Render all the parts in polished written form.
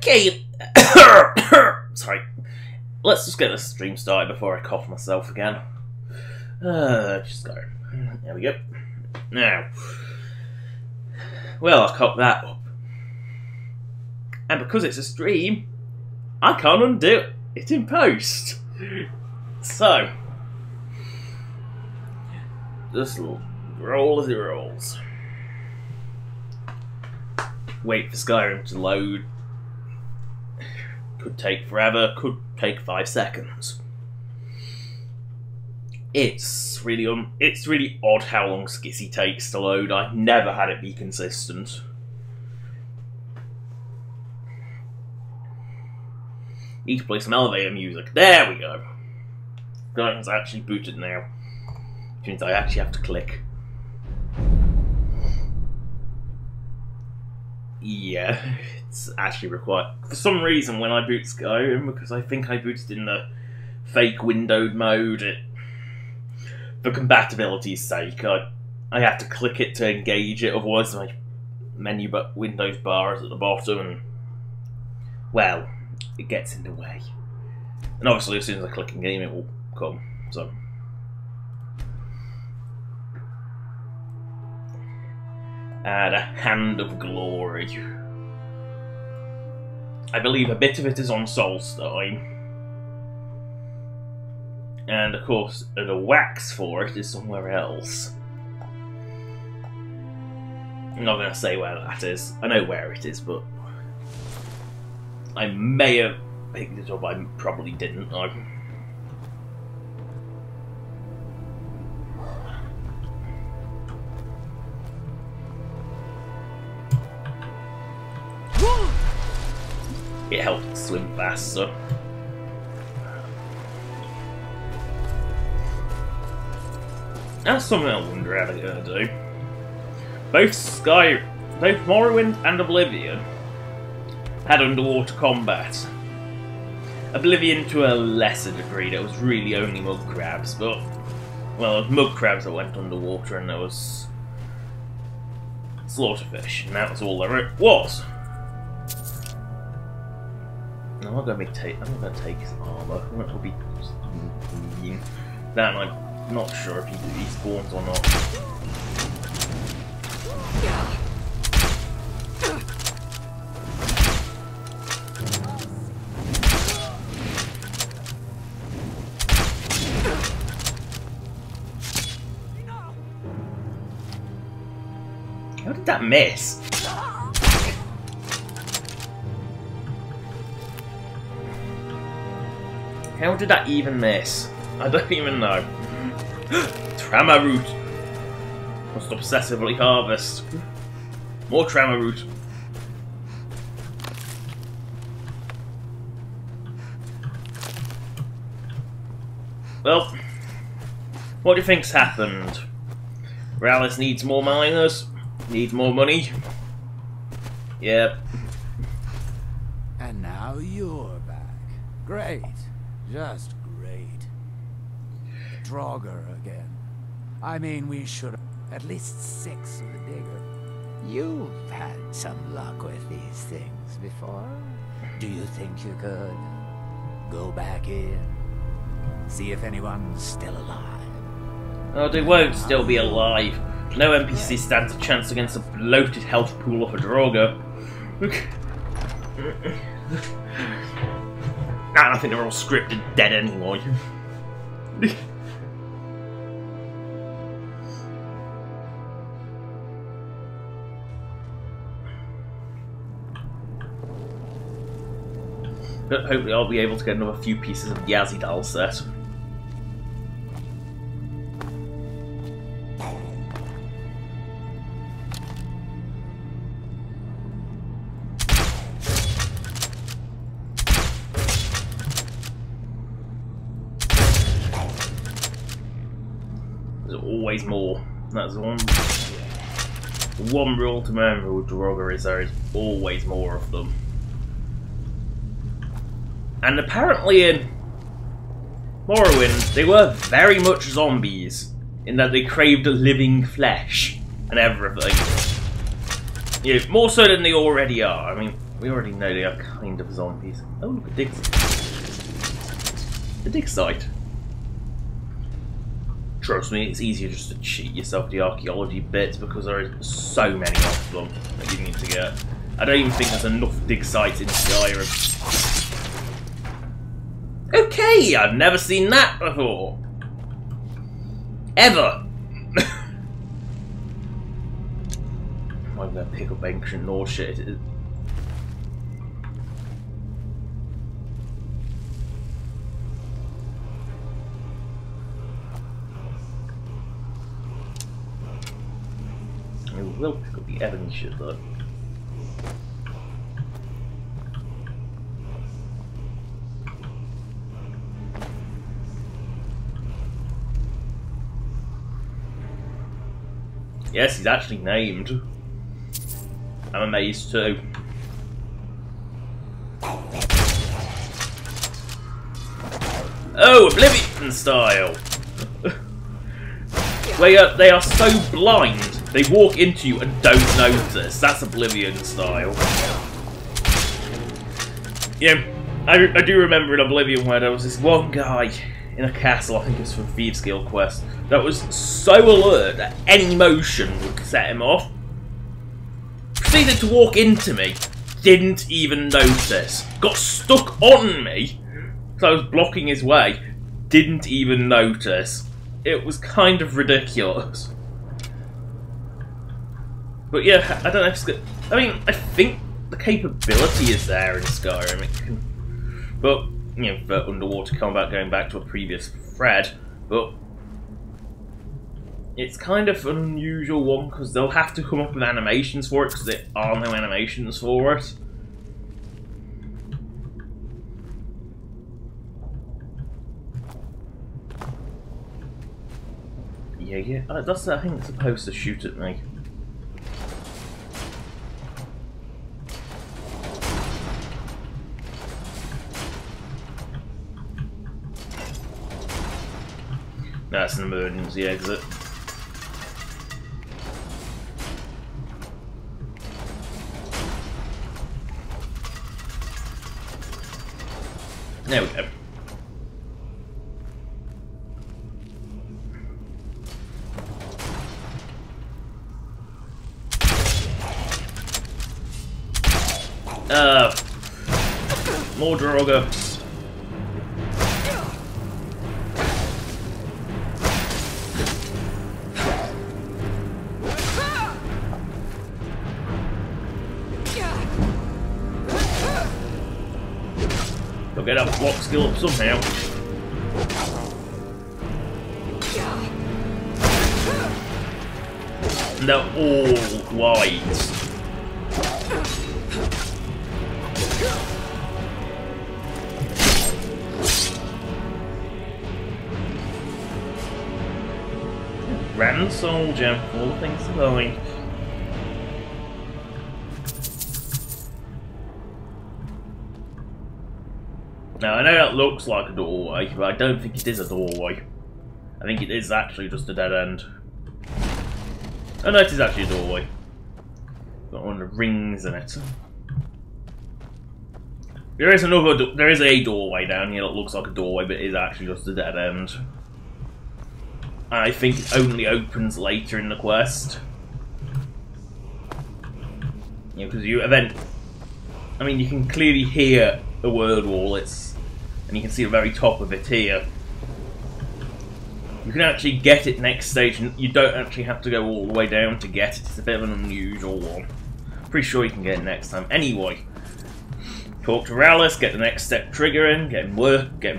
Okay. Sorry. Let's just get this stream started before I cough myself again. Just go. There we go. Now. Well, I cocked that up. And because it's a stream, I can't undo it in post. So. Just roll as it rolls. Wait for Skyrim to load. Could take forever, could take 5 seconds. It's really odd how long Skissy takes to load. I've never had it be consistent. Need to play some elevator music. There we go. Skyrim's actually booted now. Which means I actually have to click. Yeah, it's actually required. For some reason, when I boot Skyrim, because I think I booted in the fake windowed mode, for compatibility's sake, I have to click it to engage it, otherwise my menu Windows bar is at the bottom, and, well, it gets in the way. And obviously, as soon as I click in game, it will come, so. Add a Hand of Glory. I believe a bit of it is on Solstein. And of course, the wax for it is somewhere else. I'm not going to say where that is. I know where it is, but I may have picked it up, I probably didn't. It helps swim faster. That's something I wonder how they're gonna do. Both Morrowind and Oblivion had underwater combat. Oblivion to a lesser degree, there was really only mud crabs, but well, there was mud crabs that went underwater and there was slaughterfish, and that was all there was. I'm not going to take his armor. That would be mean. That I'm not sure if he spawns or not. How did that miss? How did that even miss? I don't even know. Trama root. Must obsessively harvest. More trama root. Well, what do you think's happened? Rallis needs more miners. Needs more money. Yep. And now you're back. Great. Just great. Draugr again. I mean, we should have at least 6 of the digger. You've had some luck with these things before. Do you think you could go back in? See if anyone's still alive? Oh, they won't still be alive. No NPC stands a chance against a bloated health pool of a Draugr. I think they're all scripted dead anyway. But hopefully I'll be able to get another few pieces of Yazidal set. Always more. That's one rule to remember with Draugr is there is always more of them. And apparently in Morrowind they were very much zombies in that they craved a living flesh and everything. Yeah, more so than they already are. I mean, We already know they are kind of zombies. Oh, look, a dig site. The dig site. Trust me, it's easier just to cheat yourself the archaeology bits because there are so many of them that you need to get. I don't even think there's enough dig sites in Skyrim. Okay, I've never seen that before. Ever. I'm gonna pick up ancient Norse shit. I will pick up the Evans shit though. Yes, he's actually named. I'm amazed too. Oh, Oblivion style! They are so blind, they walk into you and don't notice. That's Oblivion style. Yeah, I do remember in Oblivion where there was this one guy in a castle, I think it was for Thieves Guild quest, that was so alert that any motion would set him off. Proceeded to walk into me, didn't even notice. Got stuck on me, so I was blocking his way, didn't even notice. It was kind of ridiculous. But yeah, I don't know if it's good. I mean, I think the capability is there in Skyrim. It can, but, you know, for underwater combat, going back to a previous thread, but it's kind of an unusual one because they'll have to come up with animations for it because there are no animations for it. Yeah, that's, I think it's supposed to shoot at me. That's an emergency exit. There we go. More Draugr. Gotta get that block skill up somehow. And they're all wide. Grand soldier, all things going. Now I know that looks like a doorway, but I don't think it is a doorway. I think it is actually just a dead end. Oh no, it is actually a doorway. Got one of the rings in it. There is a doorway down here that looks like a doorway, but it is actually just a dead end. I think it only opens later in the quest. You know, because I mean, you can clearly hear a word wall. And you can see the very top of it here. You can actually get it next stage, and you don't actually have to go all the way down to get it. It's a bit of an unusual one. Pretty sure you can get it next time. Anyway, talk to Rallis, get the next step triggering, get him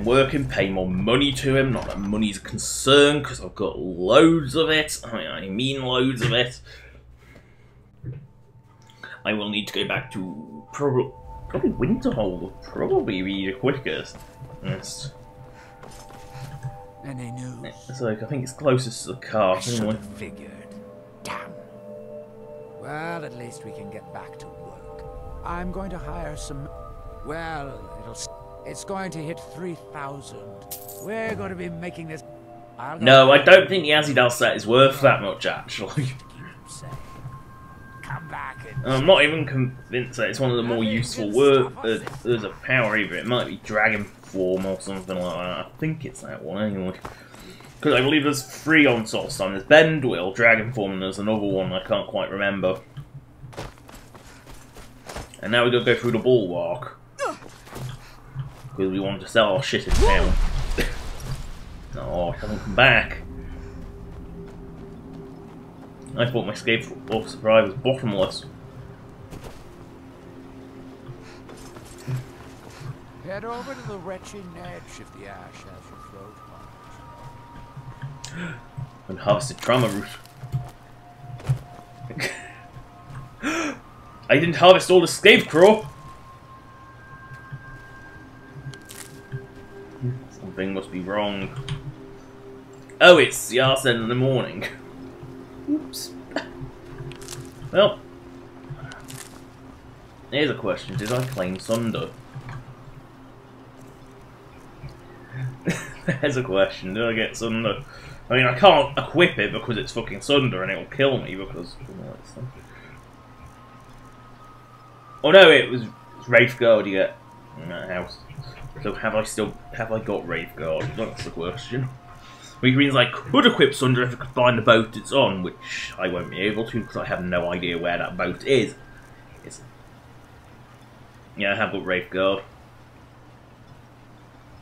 working, pay more money to him. Not that money's a concern, because I've got loads of it. I mean loads of it. I will need to go back to probably Winterhold will probably be the quickest. Yes. Any news? It's like, I think it's closest to the cart anyway. Figured. Damn. Well, at least we can get back to work. I'm going to hire some. Well, it's going to hit 3,000. We're going to be making this. No, I don't think the Azidal set is worth that much, actually. come back and I'm not even convinced that it's one of the more useful words. There's a power either. It might be Dragon Form or something like that. I think it's that one anyway. Because I believe there's 3 on Solstheim. There's Bend Will, Dragon Form, and there's another one I can't quite remember. And now we're going to go through the Bulwark. Because we want to sell our shit in town. Oh, it hasn't come back. I thought my escape or supply was bottomless. head over to the wretched edge if the ash has your throat. And harvested trauma root. I didn't harvest all the Scarecrow. Something must be wrong. Oh, it's the arsen in the morning. Oops. Well, here's a question: did I claim Sunder? There's a question: did I get Sunder? I mean, I can't equip it because it's fucking Sunder and it'll kill me because. Oh no, it was Wraithguard you get in that house. So have I got Wraithguard? That's the question. Which means I could equip Sunder if I could find the boat it's on, which I won't be able to because I have no idea where that boat is. Yeah, I have got Wraithguard.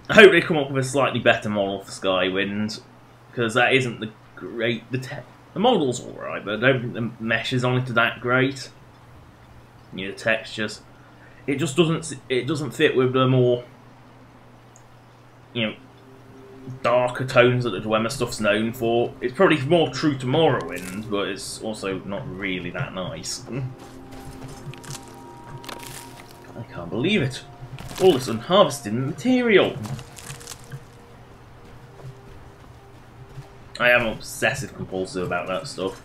I hope they come up with a slightly better model for Skywind, because that isn't the great. The model's alright, but I don't think the meshes on it are that great. The textures, it just doesn't fit with the more, darker tones that the Dwemer stuff's known for. It's probably more true to Morrowind, but it's also not really that nice. I can't believe it. All this unharvested material. I am obsessive compulsive about that stuff.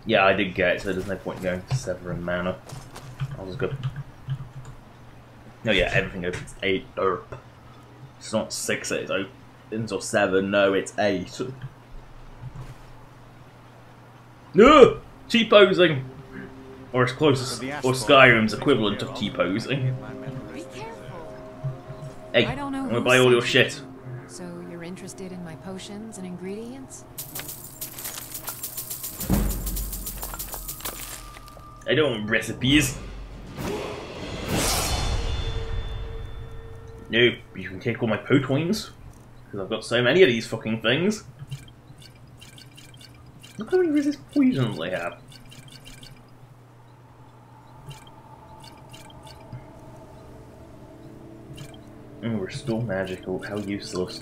Yeah, I did get it, so there's no point in going to Severin Manor. I'll just go. No, yeah, everything opens 8 derp. It's not 6 it opens or 7, no, it's 8. No! T-posing! Or as close as or Skyrim's equivalent of T-posing. Be careful. Hey, I don't know I'm gonna buy all your shit. So you're interested in my potions and ingredients? I don't want recipes. No, you can take all my potoins. Because I've got so many of these fucking things. Look how many resist poison they have. Oh, restore magical, how useless.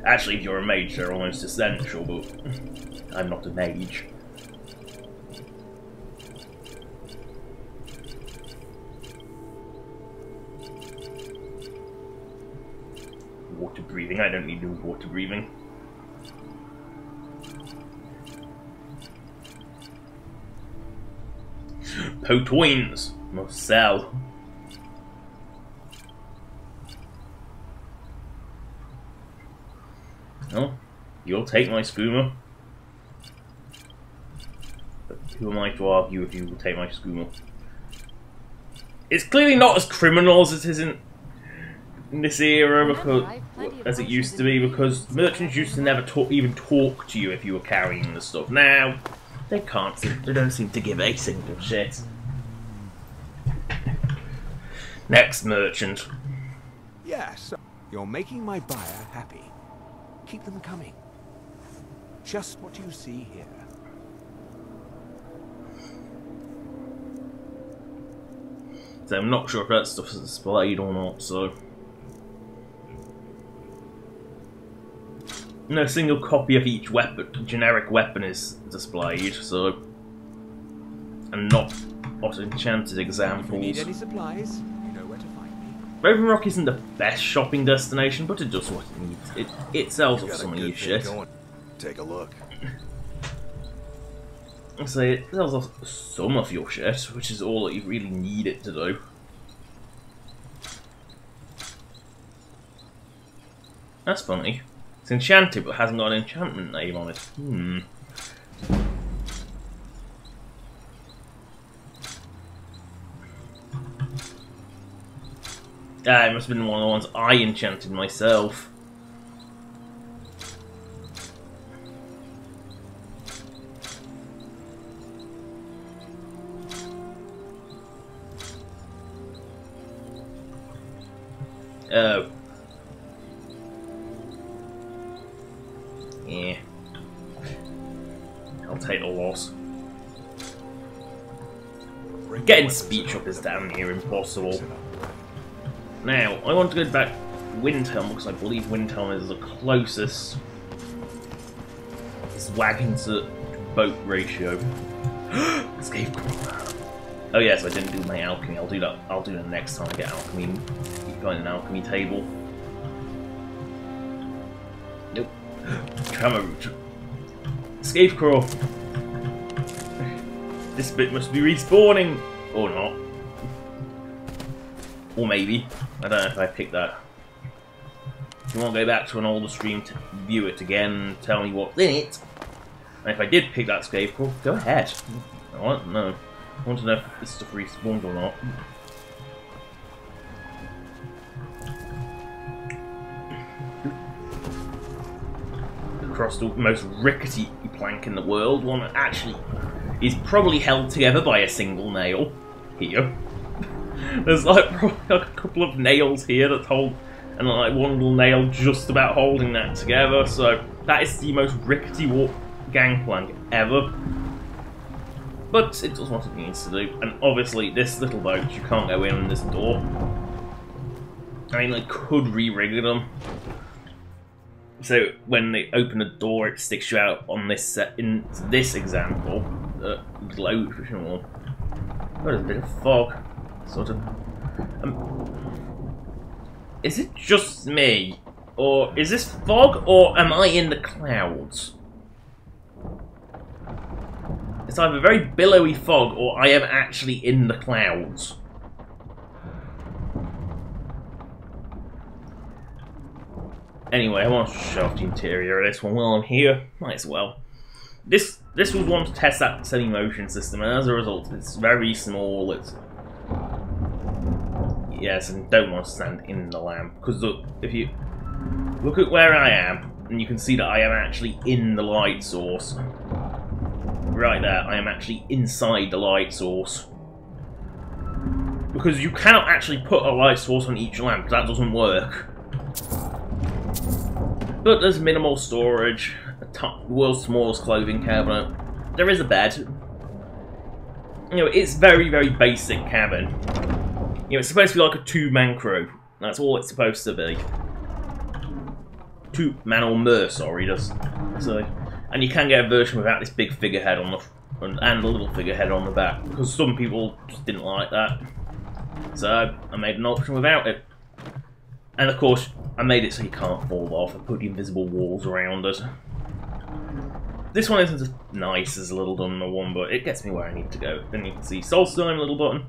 Actually, if you're a mage, they're almost essential, but I'm not a mage. Water breathing, I don't need no water breathing. Potoins must sell. Oh, you'll take my skooma. But who am I to argue if you will take my skooma? It's clearly not as criminal as it is in this era, because as it used to be, because merchants used to never even talk to you if you were carrying the stuff. Now they can't. They don't seem to give a single shit. Next merchant. Yes, you're making my buyer happy. Keep them coming. Just what you see here. So I'm not sure if that stuff is displayed or not, so. No single copy of each weapon, generic weapon is displayed, so. And not enchanted examples. If you need any supplies, you know where to find me. Raven Rock isn't the best shopping destination, but it does what it needs. It sells off some of your shit. Take a look. So it sells off some of your shit, which is all that you really need it to do. That's funny. It's enchanted, but hasn't got an enchantment name on it. It must have been one of the ones I enchanted myself. Oh. Yeah. I'll take the loss. Getting speech up is damn near impossible. Now, I want to go back to Windhelm because I believe Windhelm is the closest wagon to boat ratio. Escape. Oh yes, I didn't do my alchemy. I'll do that. I'll do that next time I get alchemy. Find an alchemy table. Nope. Trammer route. Escape crawl. This bit must be respawning, or not. Or maybe. I don't know if I picked that. If you want to go back to an older stream to view it again and tell me what's in it, and if I did pick that escape crawl, go ahead. I want to know. I want to know if this stuff respawned or not. Across the most rickety plank in the world, one that actually is probably held together by a single nail. Here. There's like probably like a couple of nails here that hold, and like one little nail just about holding that together, so that is the most rickety gangplank ever. But it does what it needs to do, and obviously this little boat, you can't go in this door. I mean, they could re-rig them. So when they open the door, it sticks you out on this set. In this example, glow vision one. Oh, there's a bit of fog, sort of. Is it just me, or is this fog, or am I in the clouds? It's either very billowy fog, or I am actually in the clouds. Anyway, I want to show off the interior of this one while I'm here. Might as well. This was one to test that semi-motion system, and as a result, it's very small. It's yes, and don't want to stand in the lamp because look, if you look at where I am, and you can see that I am actually in the light source. Right there, I am actually inside the light source. Because you cannot actually put a light source on each lamp, that doesn't work. But there's minimal storage, the world's smallest clothing cabinet. There is a bed. You know, it's very, very basic cabin. You know, it's supposed to be like a two-man crew. That's all it's supposed to be. Two-man or more, sorry, just so. And you can get a version without this big figurehead on the front and a little figurehead on the back, because some people just didn't like that. So I made an option without it. And of course, I made it so you can't fall off. I put the invisible walls around it. This one isn't as nice as Little Dunmer one, but it gets me where I need to go. Then you can see Solstheim little button,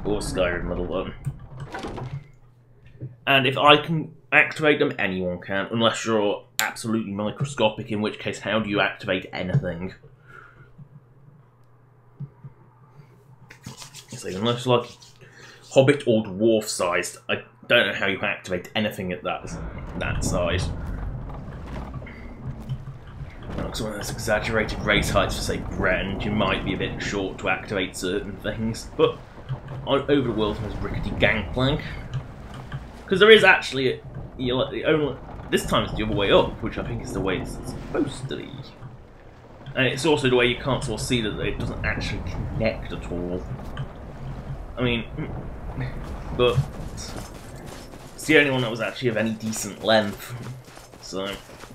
or Skyrim little button. And if I can activate them, anyone can, unless you're absolutely microscopic, in which case, how do you activate anything? So unless you're like Hobbit or dwarf sized, I don't know how you activate anything at that size. Like some of those exaggerated race heights for, say, Brand, you might be a bit short to activate certain things, but over the world's most rickety gangplank. Because there is actually this time it's the other way up, which I think is the way it's supposed to be. And it's also the way you can't sort of see that it doesn't actually connect at all. I mean, but it's the only one that was actually of any decent length, so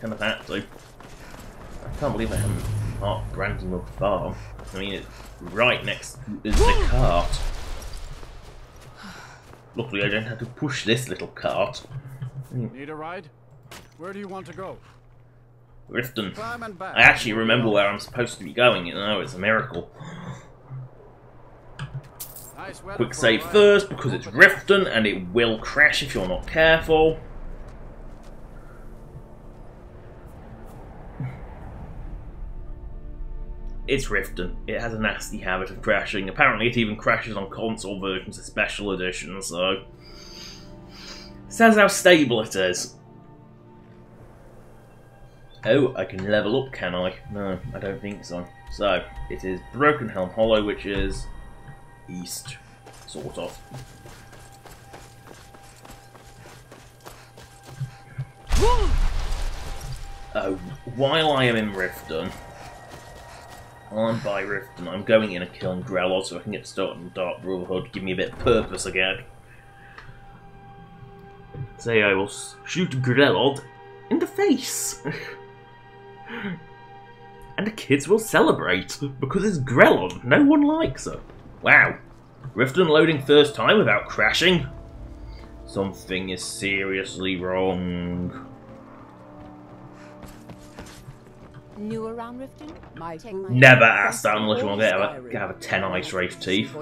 kind of had to. I can't believe I haven't marked Brandywell Farm. I mean, it's right next to the cart. Luckily, I don't have to push this little cart. Need a ride? Where do you want to go? Riften. I actually remember where I'm supposed to be going, you know, it's a miracle. Nice weather. Quick save first, because it's Riften, and it will crash if you're not careful. it's Riften. It has a nasty habit of crashing. Apparently it even crashes on console versions of special editions, so... Says how stable it is. Oh, I can level up, can I? No, I don't think so. So, it is Broken Helm Hollow, which is... east. Sort of. While I am in Riften, I'm by Riften, I'm going in and killing Grelod so I can get started on the Dark Brotherhood, give me a bit of purpose again. Say I will shoot Grelod in the face! And the kids will celebrate, because it's Grelod, no one likes her. Wow, Riften loading first time without crashing? Something is seriously wrong. New around Riften? Never ask that unless you want to have a 10 ice race teeth.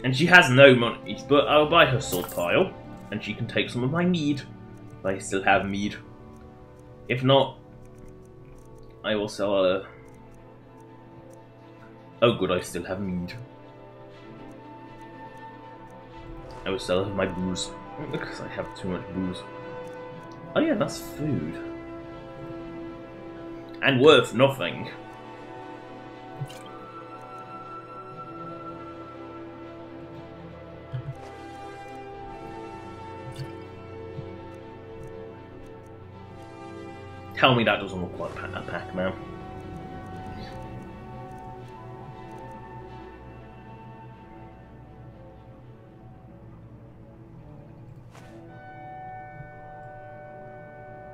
And she has no money, but I'll buy her sword pile, and she can take some of my mead. If I still have mead. If not, I will sell her. Oh good, I still have mead. I will sell her my booze, because I have too much booze. Oh yeah, that's food. And worth nothing. Tell me that doesn't look like a Pac-Man.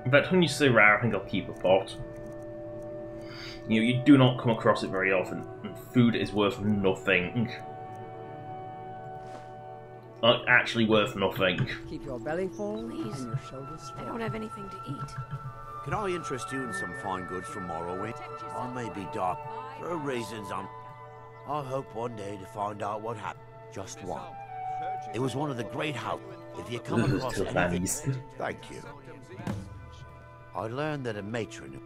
In fact, when you say rare, I think I'll keep a pot. You know, you do not come across it very often, and food is worth nothing. Like, actually worth nothing. Keep your belly full and your shoulders straight. I don't have anything to eat. Can I interest you in some fine goods from Morrowind? I may be dark for reasons I hope one day to find out what happened. Just one. It was one of the great houses. If you come across anything, thank you. I learned that a matron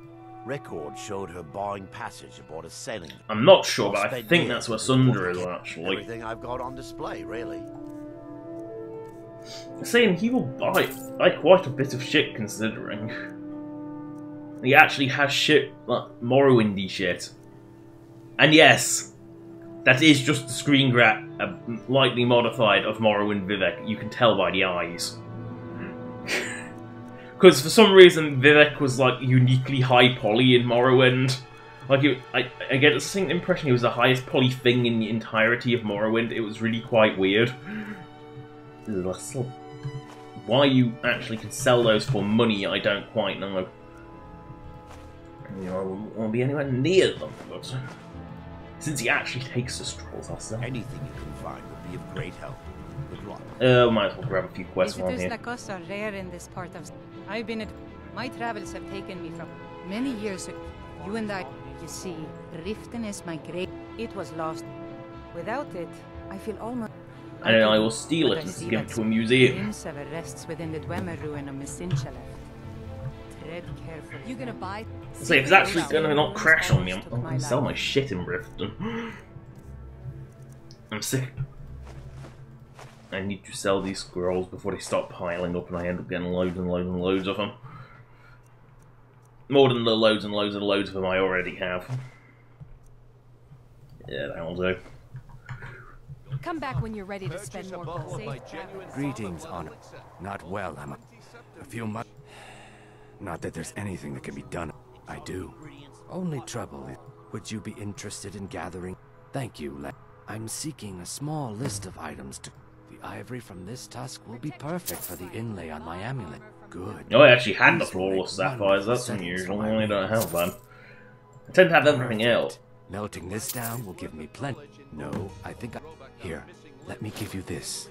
record showed her buying passage aboard a sailing. I'm not sure, but I think that's where Sunder is actually. Everything I've got on display, really. Saying he will buy quite a bit of shit considering. He actually has shit, like Morrowindy shit. And yes, that is just the screen grab, lightly modified of Morrowind Vivek. You can tell by the eyes. Because for some reason Vivek was like uniquely high poly in Morrowind. Like I get the same impression he was the highest poly thing in the entirety of Morrowind. It was really quite weird. Why you actually can sell those for money, I don't quite know. You know, I won't be anywhere near them, but since he actually takes the strolls, I'll sell. Anything you can find would be of great help. Good luck. Might as well grab a few quests while I'm here. Visitors like us are rare in this part of... I've been at... My travels have taken me from many years ago. You and I, you see, Riften is my grave. It was lost. Without it, I feel almost... And then I will steal it and give it to a museum. Rests within the Dwemer ruin of Messinchalev. Tread carefully. You gonna buy? So if it's actually gonna not crash on me, I'm gonna sell my shit in Riften. I'm sick. I need to sell these scrolls before they start piling up and I end up getting loads and loads and loads of them. More than the loads and loads and loads of them I already have. Yeah, that'll do. Come back when you're ready to spend more gold. Greetings, Honor. Not well, am I? A few months. Not that there's anything that can be done. I do. Only trouble is, would you be interested in gathering? Thank you, I'm seeking a small list of items to... The ivory from this tusk will be perfect for the inlay on my amulet. Good. Oh, I actually had the flawless sapphires. That's unusual. I only don't have them. I tend to have everything else. Melting this down will give me plenty. No, I think I... Here, let me give you this.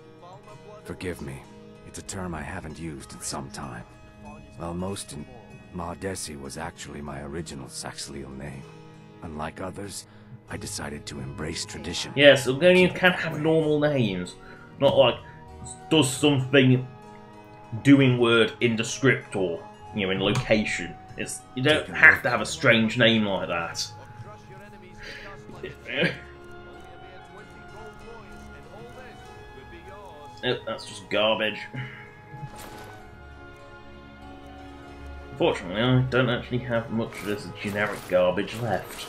Forgive me. It's a term I haven't used in some time. While most in... Mardesi was actually my original Saxleal name. Unlike others, I decided to embrace tradition. Yes, Ulgonians can have normal names. Not like, does something doing word in the script or, you know, in location. You don't have to have a strange name like that. Oh, that's just garbage. Unfortunately, I don't actually have much of this generic garbage left.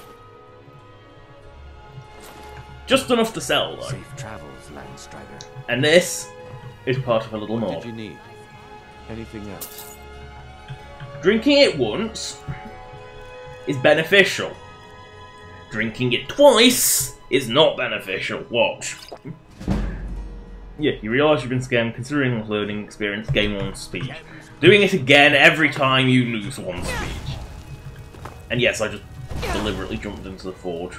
Just enough to sell, though. Safe travels, Landstrider. And this is part of a little mod. What did you need? Anything else? Drinking it once is beneficial. Drinking it twice is not beneficial. Watch. Yeah, you realise you've been scammed considering the learning experience, gain 1 speed. Doing it again every time you lose 1 speed. And yes, I just deliberately jumped into the forge.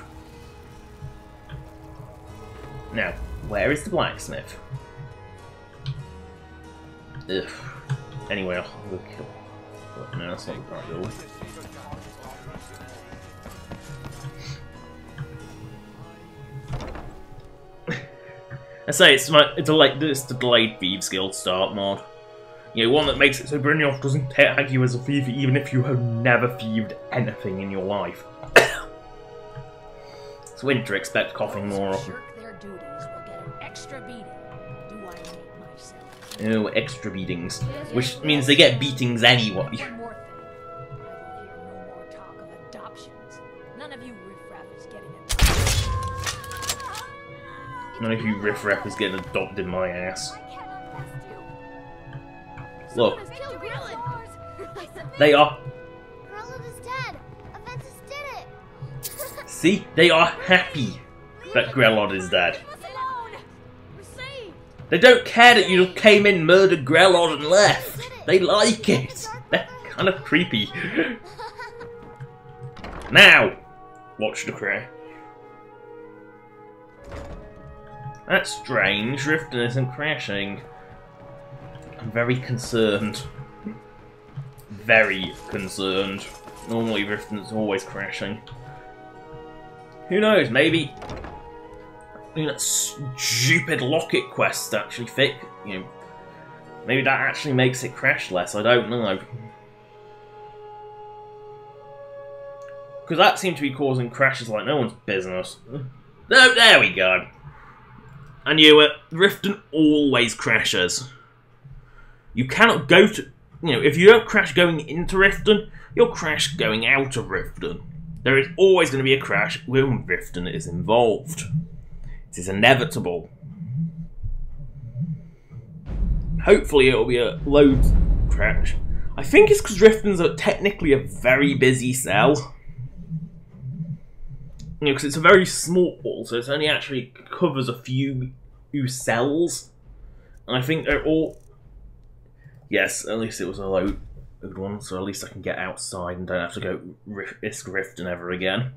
Now, where is the blacksmith? Ugh. Anyway, I'll kill. But no, that's not the right build. I say it's the delayed Thieves Guild start mod. You know, one that makes it so Brynjolf doesn't tag you as a thief even if you have never thieved anything in your life. It's winter, expect coughing more often. Their duties will get an extra beating. Do I make myself? Oh, extra beatings. Which means they get beatings anyway. One more thing. I will hear no more talk of adoptions. None of you riffraff is getting adopted. None of you riffraff is getting adopted in my ass. Look. They are... Grelod is dead. Aventus did it. See? They are happy that Grelod is dead. They don't care that you just came in, murdered Grelod and left. They like it. They're kind of creepy. Now! Watch the crash. That's strange. Riften isn't crashing. I'm very concerned. Very concerned. Normally Riften's always crashing. Who knows, maybe... I mean, that stupid locket quest actually maybe that actually makes it crash less, I don't know. Because that seemed to be causing crashes like no one's business. Oh, there we go. I knew it. Riften always crashes. You cannot go to... if you don't crash going into Riften, you'll crash going out of Riften. There is always going to be a crash when Riften is involved. It is inevitable. Hopefully it'll be a load crash. I think it's because Riften's technically a very busy cell. Because it's a very small wall, so it only actually covers a few cells. And I think they're all... Yes, at least it was a load one, so at least I can get outside and don't have to go risk Riften ever again.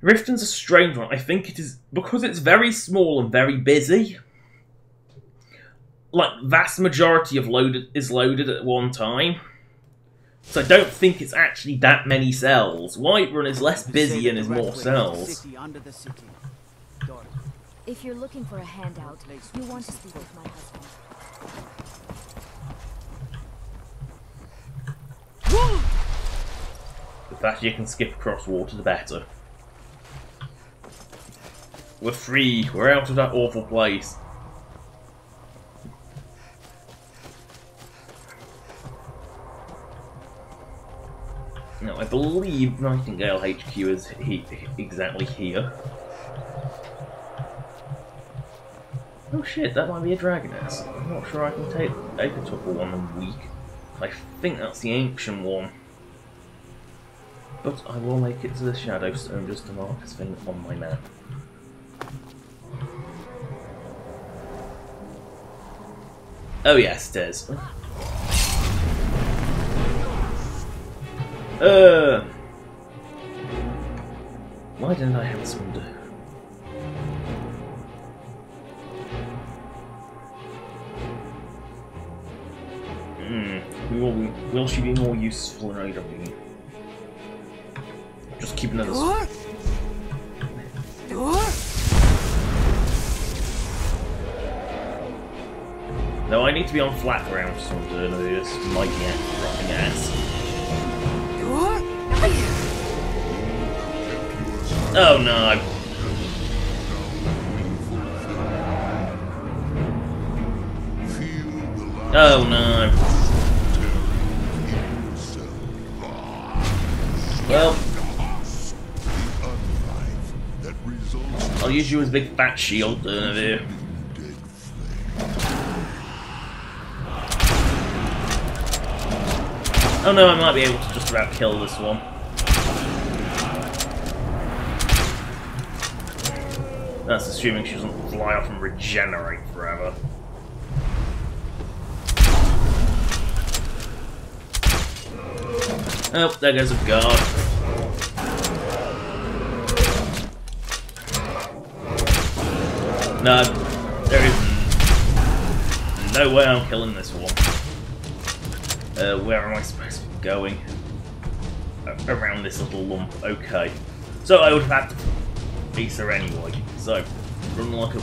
Riften's a strange one. I think it is because it's very small and very busy. Like, vast majority of is loaded at one time. So I don't think it's actually that many cells. Whiterun is less busy and is more cells. If you're looking for a handout, you want to speak with my husband. The faster you can skip across water, the better. We're free. We're out of that awful place. Now, I believe Nightingale HQ is exactly here. Oh shit, that might be a Dragoness. I'm not sure I can take a tougher one than weak. I think that's the ancient one. But I will make it to the Shadowstone just to mark this thing on my map. Oh yes, it is. Why didn't I have a swindle? Will she be more useful in AW? Just keep another. No, I need to be on flat ground for someone to know this mighty ass. Oh no. Oh no. Well, I'll use you as a big fat shield here. Oh no, I might be able to just about kill this one. That's assuming she doesn't fly off and regenerate forever. Oh, there goes a guard. No, there is no way I'm killing this one. Where am I supposed to be going? Around this little lump. Okay. So I would have had to face her anyway. So run like a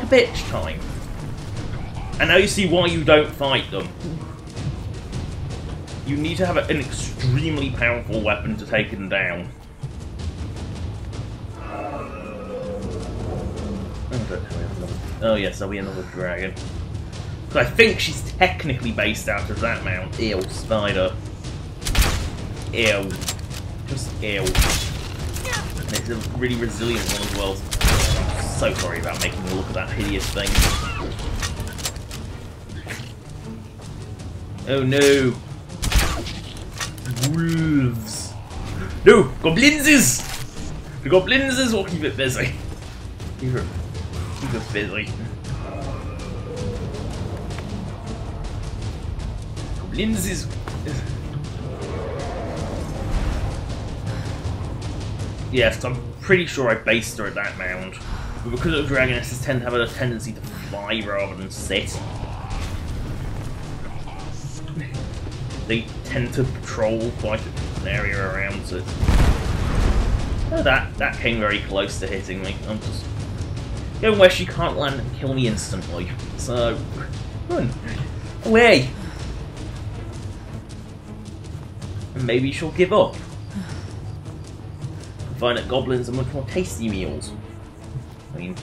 bitch time. And now you see why you don't fight them. You need to have an extremely powerful weapon to take them down. Oh yes, there'll be another dragon. So I think she's technically based out of that mount. Ew, spider. Ew. Just ew. And it's a really resilient one as well. I'm so sorry about making you look at that hideous thing. Oh no. Wolves. No! Goblinses! The Goblinses will keep it busy. Keep it busy. Goblinses. Yes, I'm pretty sure I based her at that mound. But because of dragonesses tend to have a tendency to fly rather than sit, they tend to patrol quite an area around it. Oh, that came very close to hitting me. I'm just going where she can't land and kill me instantly. So, run away. And maybe she'll give up. And find that goblins are much more tasty meals. I mean,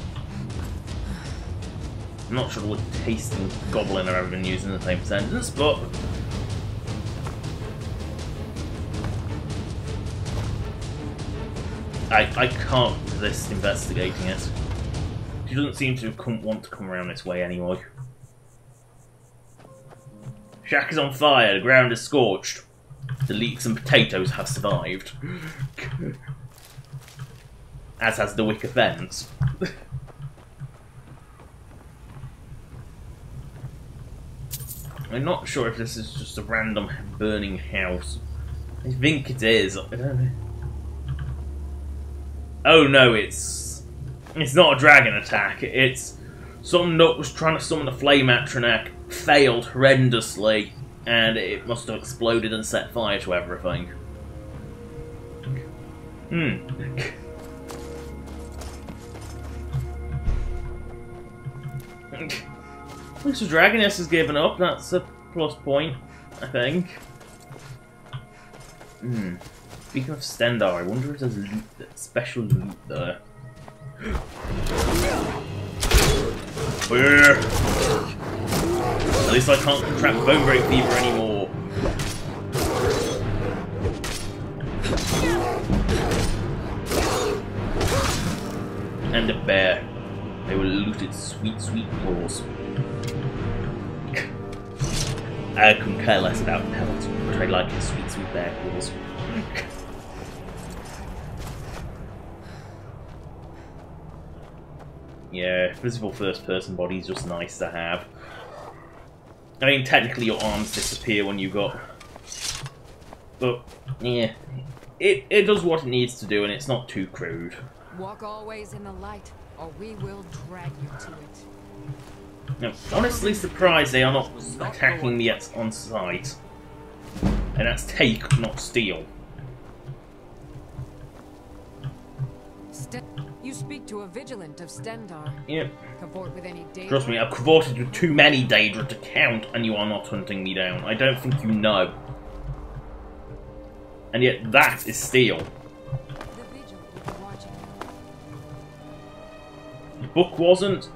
I'm not sure the word tasty and goblin have ever been used in the same sentence, but I can't resist investigating it. She doesn't seem to want to come around this way anyway. Shack is on fire, the ground is scorched. The leeks and potatoes have survived. As has the wicker fence. I'm not sure if this is just a random burning house. I think it is. I don't know. Oh no, it's not a dragon attack. It's some nut was trying to summon a flame atronach, failed horrendously, and it must have exploded and set fire to everything. At least the dragoness has given up. That's a plus point, I think. Speaking of Stendar, I wonder if there's special loot there. At least I can't contract bone break fever anymore. And a bear. They were looted sweet, sweet claws. I couldn't care less about pelts, but I like his sweet, sweet bear claws. Yeah, visible first-person body is just nice to have. I mean, technically your arms disappear when you got... But, yeah. It does what it needs to do, and it's not too crude. Walk always in the light, or we will drag you to it. I'm honestly surprised they are not attacking me on sight. And that's take, not steal. You speak to a vigilant of Stendar. Yep. Cavort with any Daedra. Trust me, I've cavorted with too many Daedra to count, and you are not hunting me down. I don't think you know. And yet that is steal. The vigil will be watching book wasn't,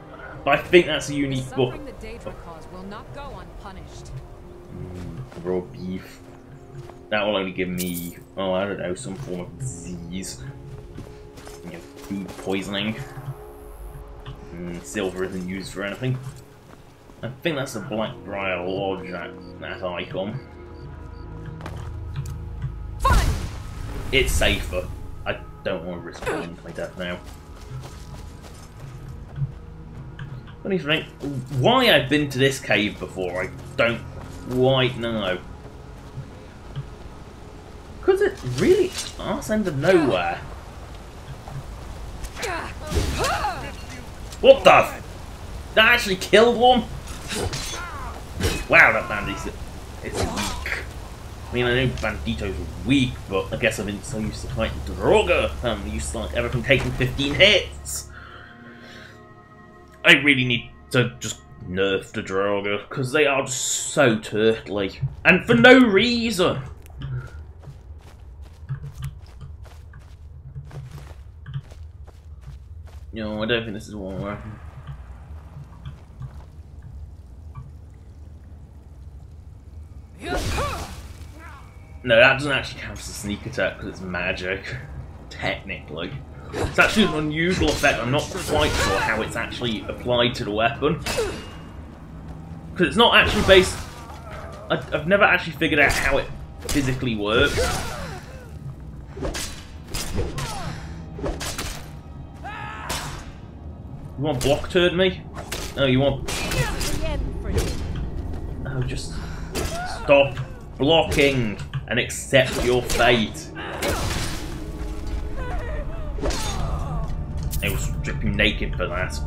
but I think that's a unique book. Suffering the Daedra cause will not go unpunished. Raw beef. That will only give me, oh, I don't know, some form of disease. You know, food poisoning. Silver isn't used for anything. I think that's the Blackbriar Lodge, that icon. Fine. It's safer. I don't want to risk falling to my death now. Funny thing, why I've been to this cave before, I don't quite know. Because it's really arse end of nowhere. What the? That actually killed one? Wow, that bandit is weak. I mean, I know banditos are weak, but I guess I've been so used to fighting Draugr. I'm used to like everything taking 15 hits. I really need to just nerf the Draugr, because they are just so turtly. And for no reason! No, I don't think this is one working. No, that doesn't actually count as a sneak attack because it's magic. Technically. It's actually an unusual effect. I'm not quite sure how it's actually applied to the weapon. Because it's not actually based... I've never actually figured out how it physically works. You want block turn me? No, you want... No, just stop blocking and accept your fate. I will strip you naked for that.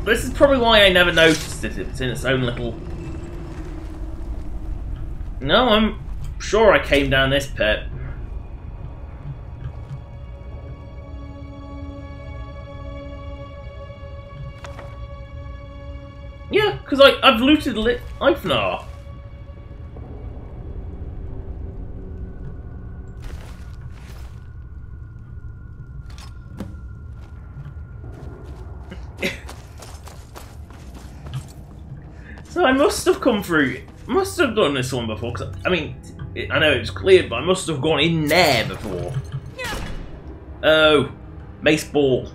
This is probably why I never noticed it. It's in its own little... No, I'm sure I came down this pit. Yeah, because I've looted Ifnar. So I must have come through. Must have done this one before. Cause I mean, I know it's clear, but I must have gone in there before. Oh, mace ball.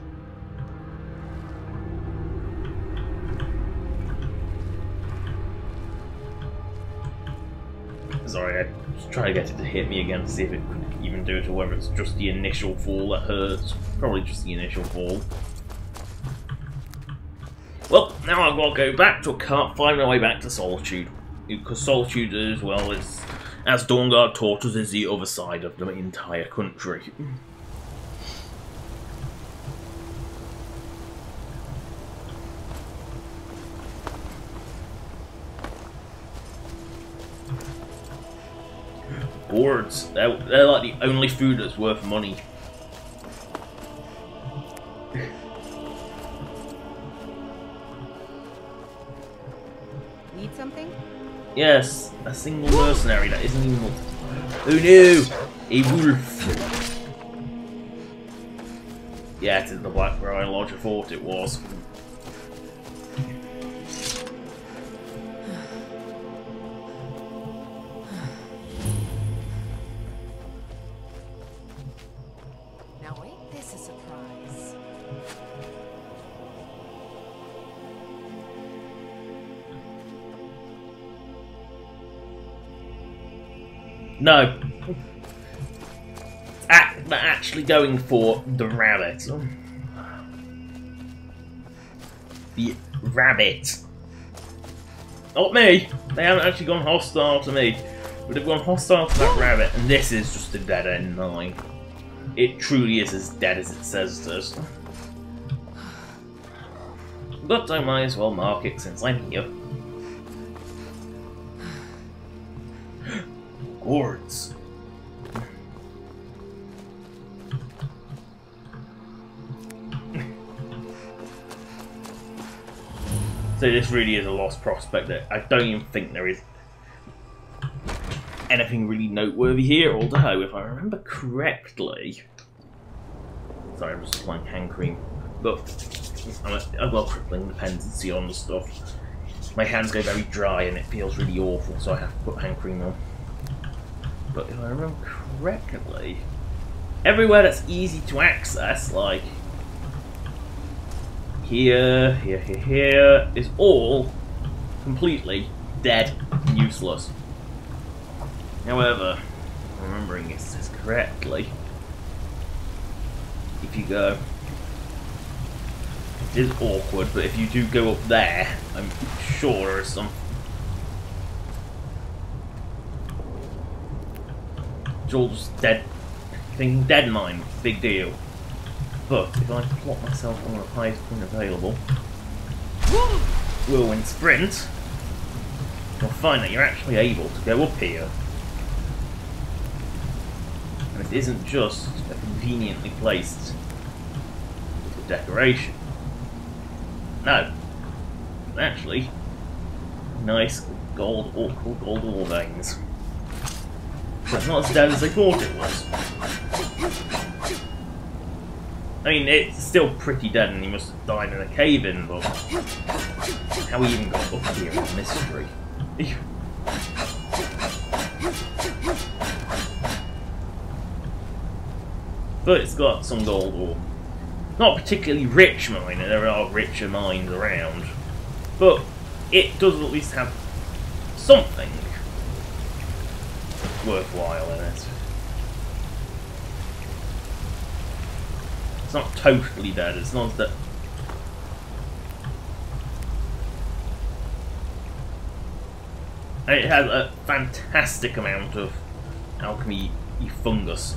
Sorry, I was trying to get it to hit me again to see if it could even do it, or whether it's just the initial fall that hurts. Probably just the initial fall. Well, now I've got to go back to a cart, find my way back to Solitude. Because Solitude, as well, is, as Dawnguard taught us, is the other side of the entire country. Boards. They're like the only food that's worth money. Need something? Yes, a single mercenary that isn't even... Oh no! A wolf! Yeah, it is the Blackbriar Lodge. I thought it was. Now ain't this a surprise? No. They're actually going for the rabbit. The rabbit. Not me. They haven't actually gone hostile to me. But they've gone hostile to that rabbit, and this is just a dead end line. It truly is as dead as it says it is. But I might as well mark it since I'm here. Gourds. So this really is a lost prospect. I don't even think there is anything really noteworthy here, although if I remember correctly, Sorry, I'm just applying hand cream. But I've got a crippling dependency on the stuff. My hands go very dry and it feels really awful, so I have to put hand cream on. But if I remember correctly, everywhere that's easy to access, like here, is all completely dead and useless. However, remembering this correctly, if you go, it is awkward, but if you do go up there, I'm sure there is some. It's all just dead. Thinking dead mine, big deal. But if I plot myself on the highest point available, whirlwind sprint, you'll find that you're actually able to go up here. And it isn't just a conveniently placed decoration. No, actually, nice gold ore veins. So it's not as dead as I thought it was. I mean, it's still pretty dead, and he must have died in a cave-in. But how he even got up here is a mystery. But it's got some gold ore. Not particularly rich mine, and there are richer mines around, but it does at least have something worthwhile in it. It's not totally dead, it's not that. And it has a fantastic amount of alchemy fungus.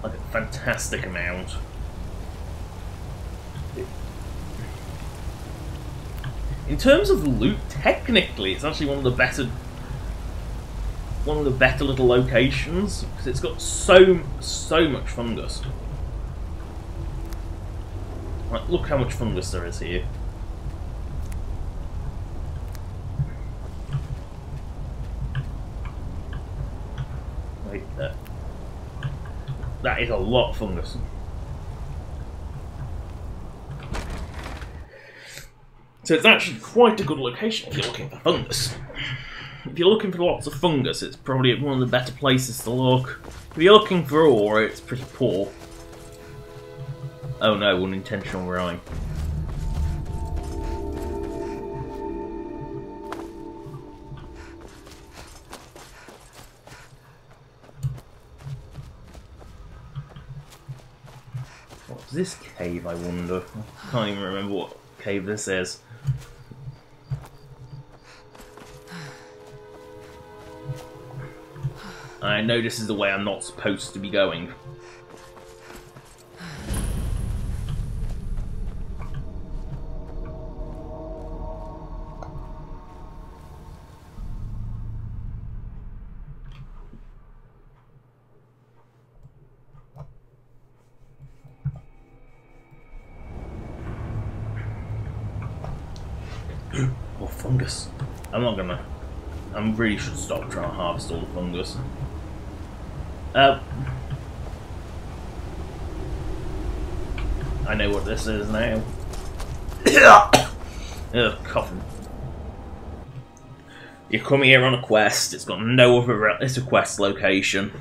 Like a fantastic amount. In terms of loot, technically, it's actually one of the better little locations because it's got so much fungus. Like, look how much fungus there is here. Right there. That is a lot of fungus. So it's actually quite a good location if you're looking for fungus. If you're looking for lots of fungus, it's probably one of the better places to look. If you're looking for ore, it's pretty poor. Oh no, unintentional rhyme. What's this cave, I wonder? I can't even remember what cave this is. I know this is the way I'm not supposed to be going. Oh, fungus. I really should stop trying to harvest all the fungus. I know what this is now. Ugh, coughing. You come here on a quest, it's got no other... It's a quest location.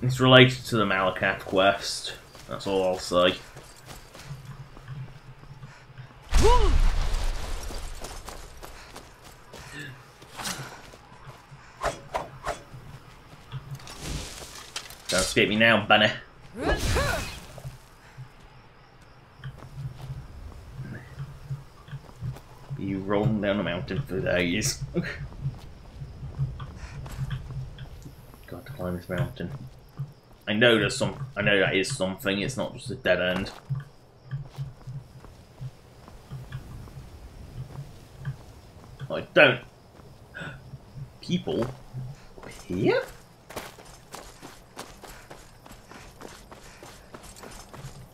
It's related to the Malakat quest. That's all I'll say. Don't escape me now, bunny. You rolling down a mountain for days. Got to climb this mountain. I know there's some. I know that is something. It's not just a dead end. I don't. People here?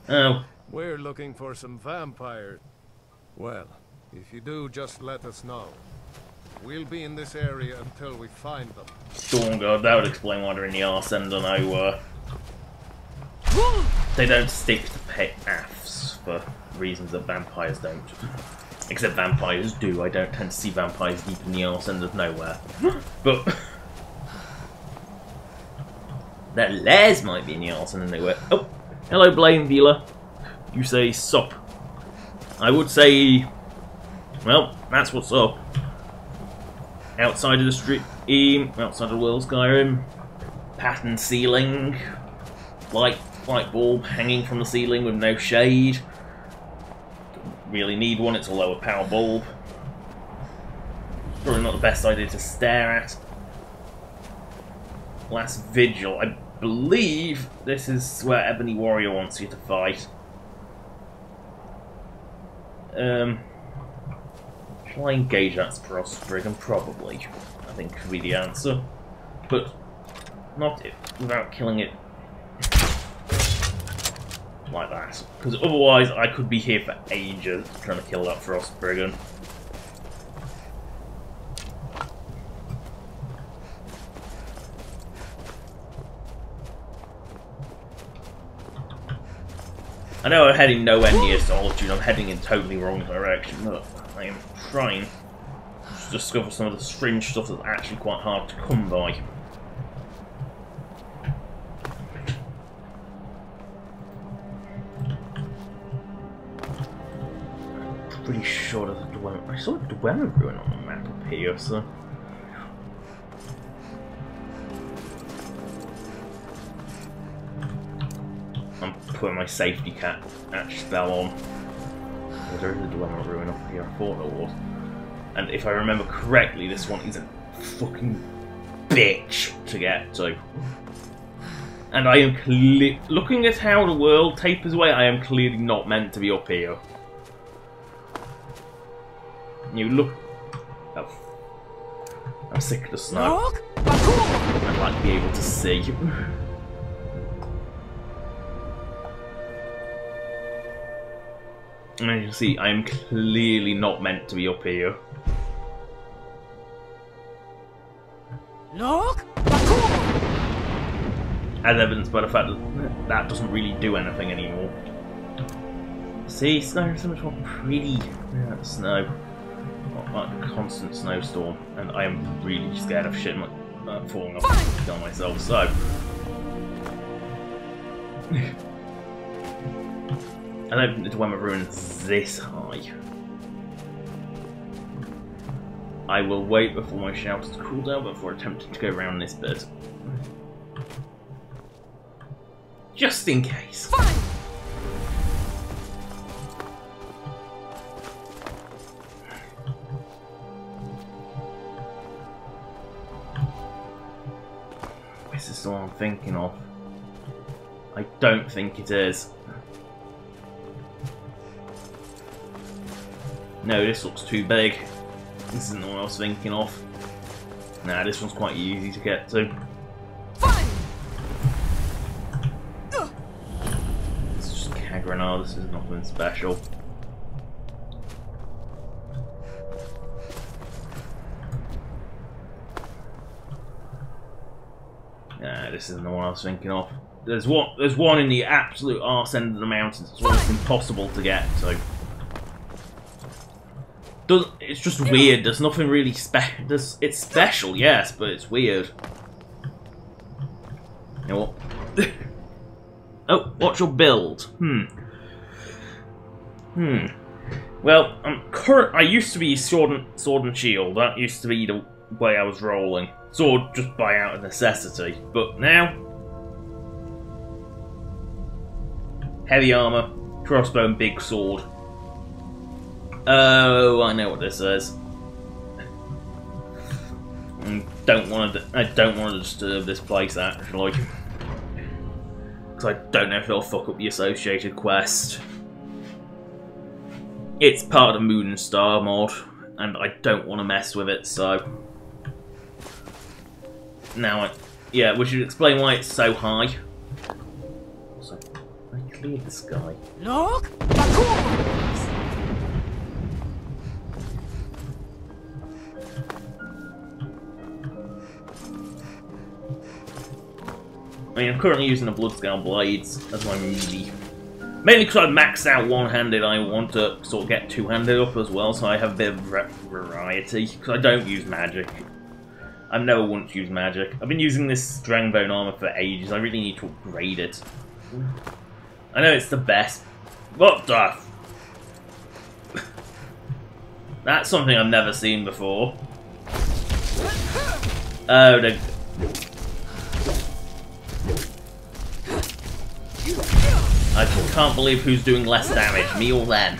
Oh. We're looking for some vampires. Well, if you do, just let us know. We'll be in this area until we find them. Dawnguard, that would explain why they're in the arse end and nowhere. They don't stick to paths for reasons that vampires don't. Except vampires do. I don't tend to see vampires deep in the arse end of nowhere. But their lairs might be in the arse end of nowhere. Oh, hello Blame Dealer. You say sup. I would say, well, that's what's up. Outside of the stream, outside of the world Skyrim, patterned ceiling, light bulb hanging from the ceiling with no shade. Don't really need one, it's a lower power bulb. Probably not the best idea to stare at. Last Vigil, I believe this is where Ebony Warrior wants you to fight. Shall I engage that Frostbrigand? Probably. I think could be the answer. But not without killing it like that. Because otherwise I could be here for ages trying to kill that Frostbrigand. I know I'm heading nowhere near Solitude, I'm heading in totally wrong direction, but I am trying to discover some of the strange stuff that's actually quite hard to come by. Pretty sure that I saw a Dwemer ruin on the map up here, so... I'm putting my safety catch spell on. There is a Dwemer ruin up here, I thought there was. And if I remember correctly, this one is a fucking bitch to get to. And I am looking at how the world tapers away, I am clearly not meant to be up here. You look... Oh. I'm sick of the snow. I'd like to be able to see. And as you can see, I am clearly not meant to be up here. Look! As evidenced by the fact that that doesn't really do anything anymore. See, Skyrim's so much more pretty without the snow. Not like the constant snowstorm. And I am really scared of shit falling off and killing myself, so... I don't think the Dwemer ruin's this high. I will wait before my shouters cool down before attempting to go around this bit. Just in case. This is the one I'm thinking of. I don't think it is. No, this looks too big. This isn't the one I was thinking of. Nah, this one's quite easy to get to. It's just Kagrenar, this is nothing special. Nah, this isn't the one I was thinking of. There's one in the absolute arse end of the mountains. It's almost impossible to get to. It's just weird. There's nothing really it's special, yes, but it's weird. You know what? Oh, what's your build? Well, I used to be sword and shield. That used to be the way I was rolling. Sword just by out of necessity, but now heavy armor, crossbow, and big sword. Oh, I know what this is. I don't want to disturb this place actually, because I don't know if it'll fuck up the associated quest. It's part of the Moon and Star mod, and I don't want to mess with it. So now, yeah, we should explain why it's so high. So I cleared the sky. Look! mean, I'm currently using the Bloodscale Blades as my melee. Mainly because I maxed out one-handed, I want to sort of get two-handed up as well, so I have a bit of variety. Because I don't use magic. I've never once used magic. I've been using this Strangbone armor for ages. I really need to upgrade it. I know it's the best. What the? That's something I've never seen before. Oh, they... I can't believe who's doing less damage, me or them.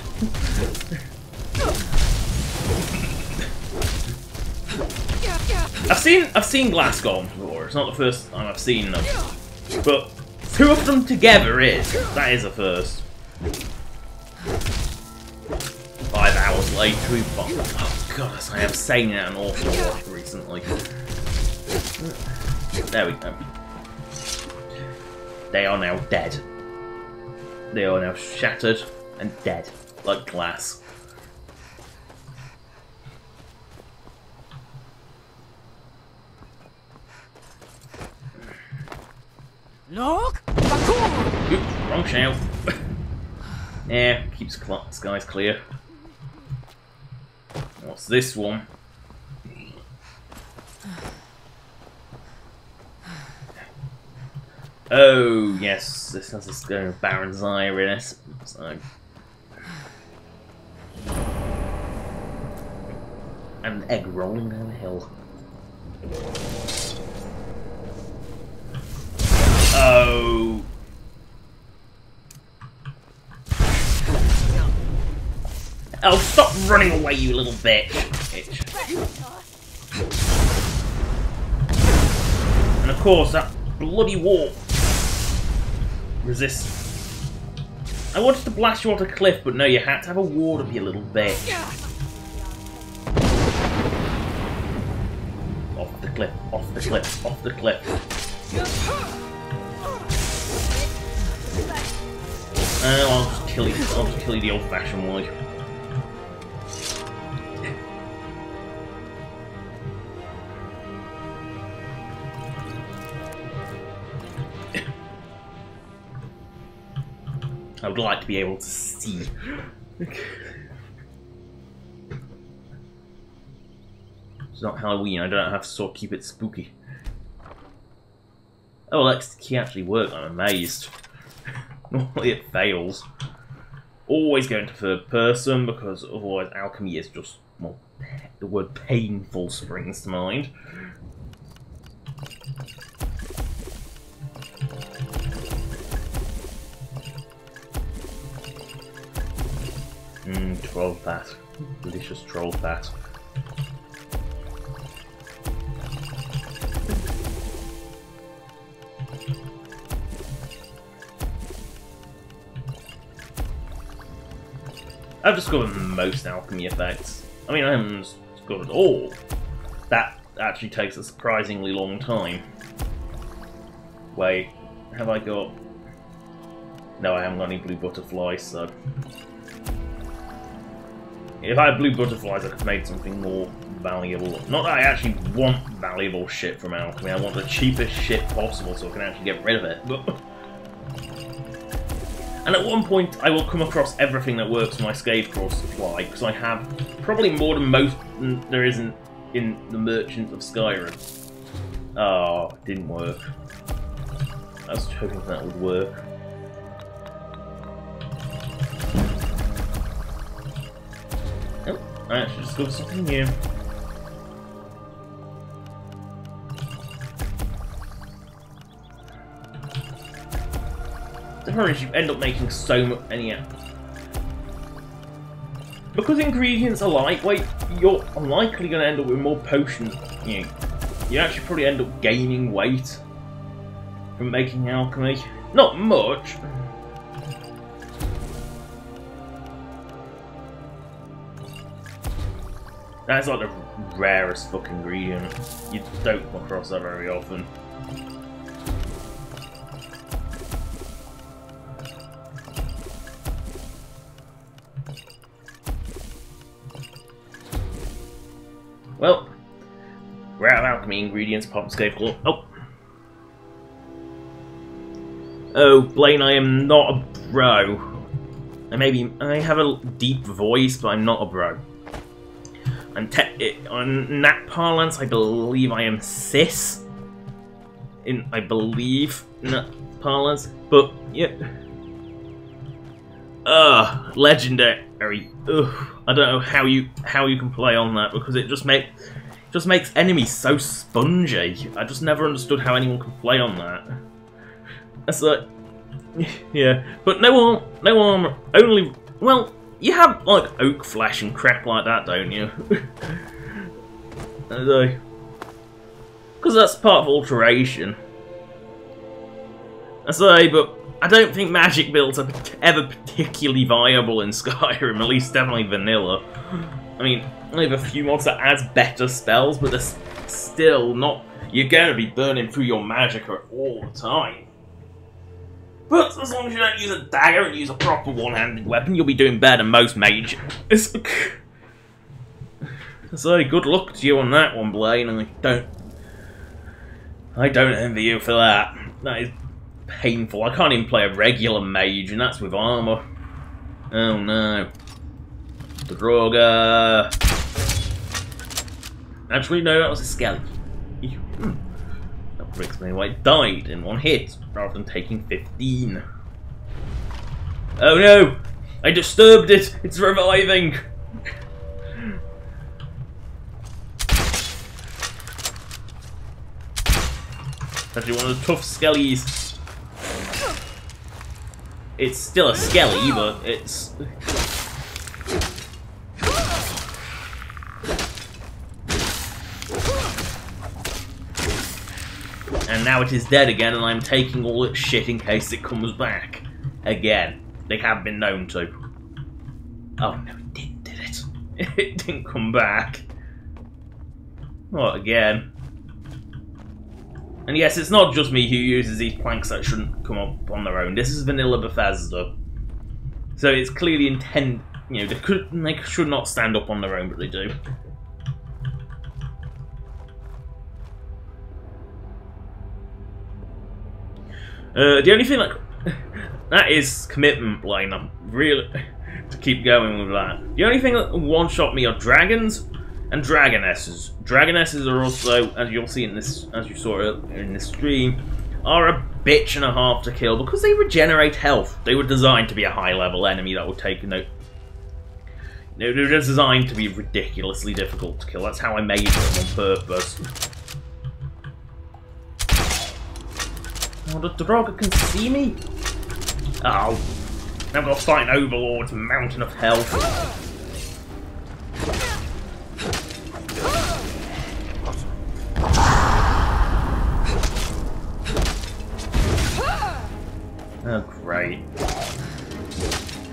I've seen glass golems before. It's not the first time I've seen them, but two of them together that is a first. 5 hours later, oh god, I am saying that an awful lot recently. There we go. They are now dead. They are now shattered and dead, like glass. Look! Oops, wrong shout. Yeah, keeps skies clear. What's this one? Oh, yes, this has a Baron's Eye in it. So. And an egg rolling down a hill. Oh. Oh, stop running away, you little bitch. And of course, that bloody wall. Resist. I wanted to blast you off a cliff, but no, you had to have a ward up, you little bitch. Off the cliff, off the cliff, off the cliff. I'll just kill you the old-fashioned way. I would like to be able to see. It's not Halloween, I don't have to sort of keep it spooky. Oh, well, that key actually worked, I'm amazed. Normally it fails. Always go into third person, because otherwise alchemy is just, well, the word painful springs to mind. 12 that. Delicious troll fat. I've discovered most alchemy effects. I mean, I haven't discovered all. That actually takes a surprisingly long time. Wait, have I got... No, I haven't got any blue butterflies, so... If I had blue butterflies, I could have made something more valuable. Not that I actually want valuable shit from alchemy, I want the cheapest shit possible so I can actually get rid of it. But... And at one point, I will come across everything that works for my Scavecraw supply, because I have probably more than most there isn't in the Merchant of Skyrim. Oh, it didn't work. I was hoping that would work. Oh, I actually discovered something new. The problem is you end up making so many. Because ingredients are lightweight, you're unlikely going to end up with more potions. You actually probably end up gaining weight from making alchemy. Not much. That's like the rarest fucking ingredient. You don't come across that very often. Well, we're out of alchemy ingredients, pop Scaveclaw. Oh! Oh, Blaine, I am not a bro. I have a deep voice, but I'm not a bro. On Nat parlance, I believe I am cis. I believe Nat parlance, but yeah. Legendary. Ugh. I don't know how you can play on that because it just makes enemies so spongy. I just never understood how anyone could play on that. That's like, yeah, but no armor, only, well, you have like oak flesh and crap like that, don't you? Because that's part of alteration. I say, but I don't think magic builds are ever particularly viable in Skyrim, at least definitely vanilla. I mean, I have a few mods that adds better spells, but they're still not, you're going to be burning through your magic all the time. But as long as you don't use a dagger and use a proper one-handed weapon, you'll be doing better than most mages. So good luck to you on that one, Blaine. I don't envy you for that. That is painful. I can't even play a regular mage, and that's with armor. Oh no. The Droga. Actually, no, that was a skeleton. That would explain why it died in one hit, rather than taking 15. Oh no! I disturbed it! It's reviving! Actually, one of the tough skellies. It's still a skelly, but it's... And now it is dead again, and I'm taking all its shit in case it comes back. Again. They have been known to. Oh no, it didn't, did it? It didn't come back. What, again? And yes, it's not just me who uses these planks that shouldn't come up on their own. This is vanilla Bethesda. So it's clearly they should not stand up on their own, but they do. The only thing that is commitment, Blaine. I'm really to keep going with that. The only thing that one-shot me are dragons and dragonesses. Dragonesses are also, as you'll see in this, as you saw in this stream, are a bitch and a half to kill because they regenerate health. They were designed to be a high-level enemy that would take no. They were designed to be ridiculously difficult to kill. That's how I made them on purpose. Oh, the Droga can see me? Oh. Now I've got to fight an Overlord's mountain of health. Oh, great.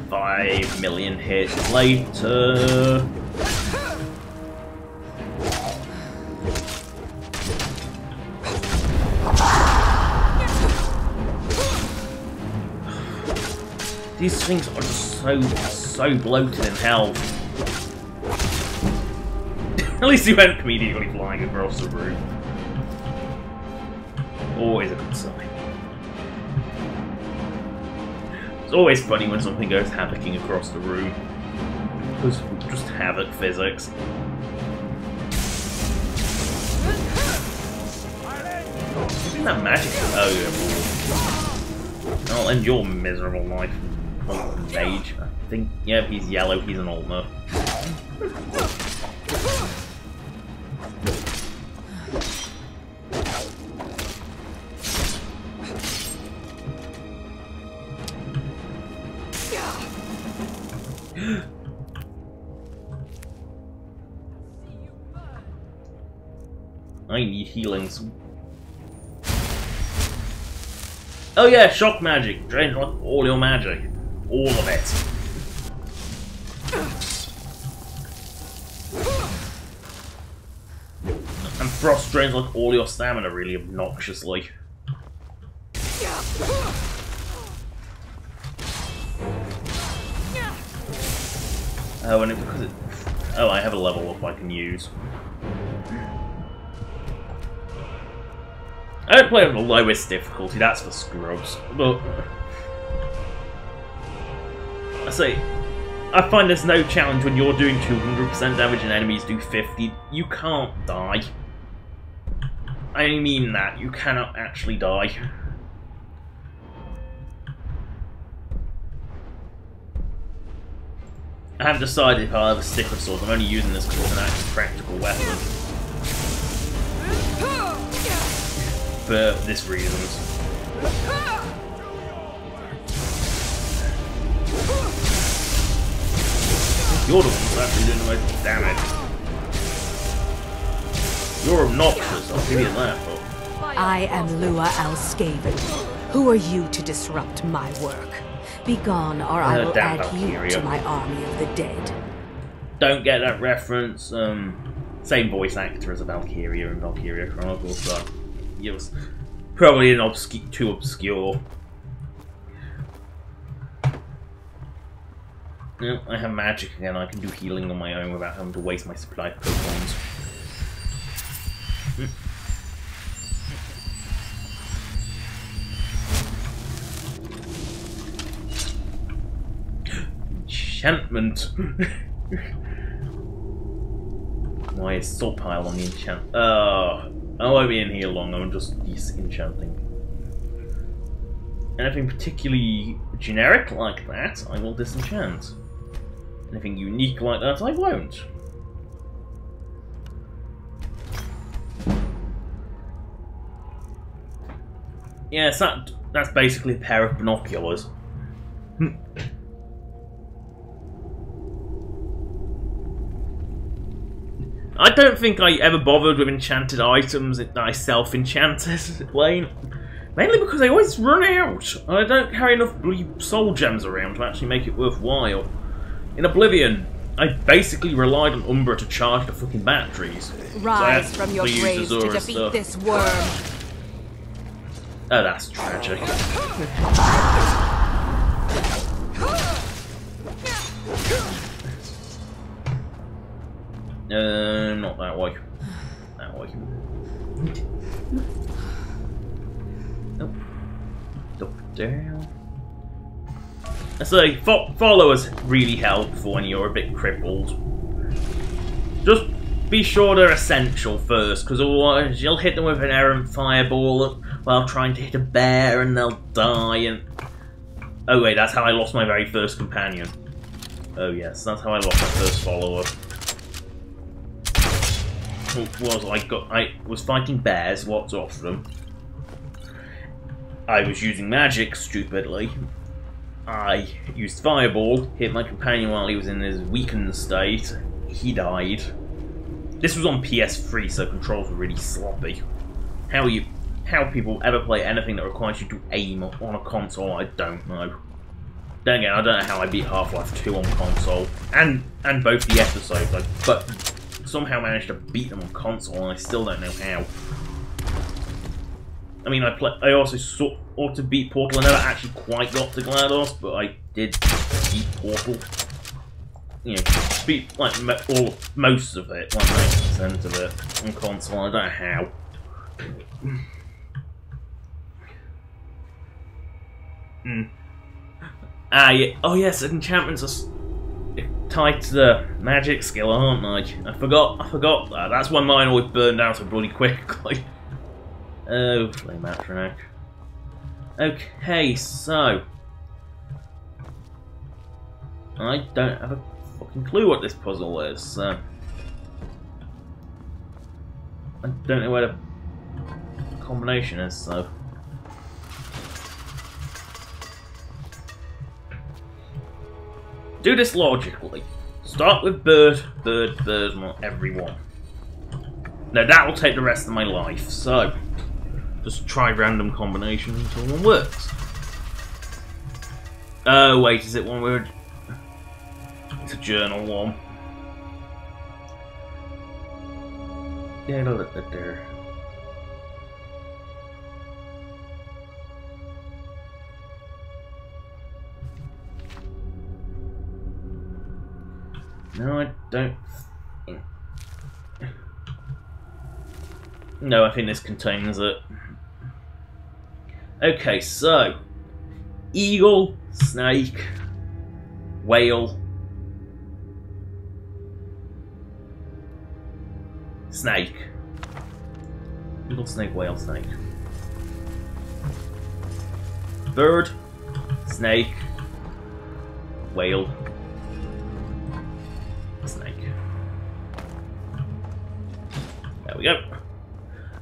5 million hits later. These things are just so bloated in health. At least he went immediately flying across the room. Always a good sign. It's always funny when something goes havocing across the room. It's just havoc physics. Isn't that magic? Oh yeah. I'll end your miserable life. Mage. I think, yeah, if he's yellow, he's an Altmer. I need healings. Oh yeah, shock magic. Drain all your magic. All of it. And frost drains like all your stamina really obnoxiously. Oh, and because it... Oh, I have a level up I can use. I don't play on the lowest difficulty, that's for scrubs, but I find there's no challenge when you're doing 200% damage and enemies do 50. You can't die. I mean that, you cannot actually die. I haven't decided if I'll ever stick with swords. I'm only using this because it's an actual practical weapon. For this reasons. You're the one that's actually doing the most damage. You're obnoxious, I'll give you that, but... I am Lua Alskaven. Who are you to disrupt my work? Begone, or I will add you to my army of the dead. Don't get that reference. Same voice actor as a Valkyria in Valkyria Chronicles, so it was probably too obscure. No, I have magic again. I can do healing on my own without having to waste my supply of Pokemons. Enchantment. My assault pile on the enchant. I won't be in here long. I'm just disenchanting. Anything particularly generic like that, I will disenchant. Anything unique like that, I won't. Yes, that's basically a pair of binoculars. I don't think I ever bothered with enchanted items that I self-enchanted playing. Mainly because I always run out, and I don't carry enough soul gems around to actually make it worthwhile. In Oblivion, I basically relied on Umbra to charge the fucking batteries. Rise from your graves to defeat this worm. Oh, that's tragic. Not that way. That way. Nope. Up, down. So, followers really helpful when you're a bit crippled. Just be sure they're essential first, because otherwise you'll hit them with an errant fireball while trying to hit a bear and they'll die and... Oh wait, that's how I lost my very first companion. Oh yes, that's how I lost my first follower. I was fighting bears, what's off them. I was using magic, stupidly. I used Fireball, hit my companion while he was in his weakened state. He died. This was on PS3, so controls were really sloppy. How people ever play anything that requires you to aim on a console, I don't know. Then again, I don't know how I beat Half-Life 2 on console, and both the episodes, but somehow managed to beat them on console, and I still don't know how. I mean, I also ought to beat Portal. I never actually quite got to GLaDOS, but I did beat Portal. You know, beat like most of it, like 90% of it on console. I don't know how. Yeah. Oh yes, enchantments are tied to the magic skill, aren't they? I forgot that. That's why mine always burned out so bloody quickly. Oh, Flame Atronach. Okay, so I don't have a fucking clue what this puzzle is, so I don't know where the combination is, so do this logically. Start with bird, on everyone. Now that will take the rest of my life, so just try random combinations until one works. Oh wait, is it one word? It's a journal one. Yeah, look at there. No, I don't think... No, I think this contains it. Okay, so eagle, snake, whale, snake. Eagle, snake, whale, snake. Bird, snake, whale, snake. There we go.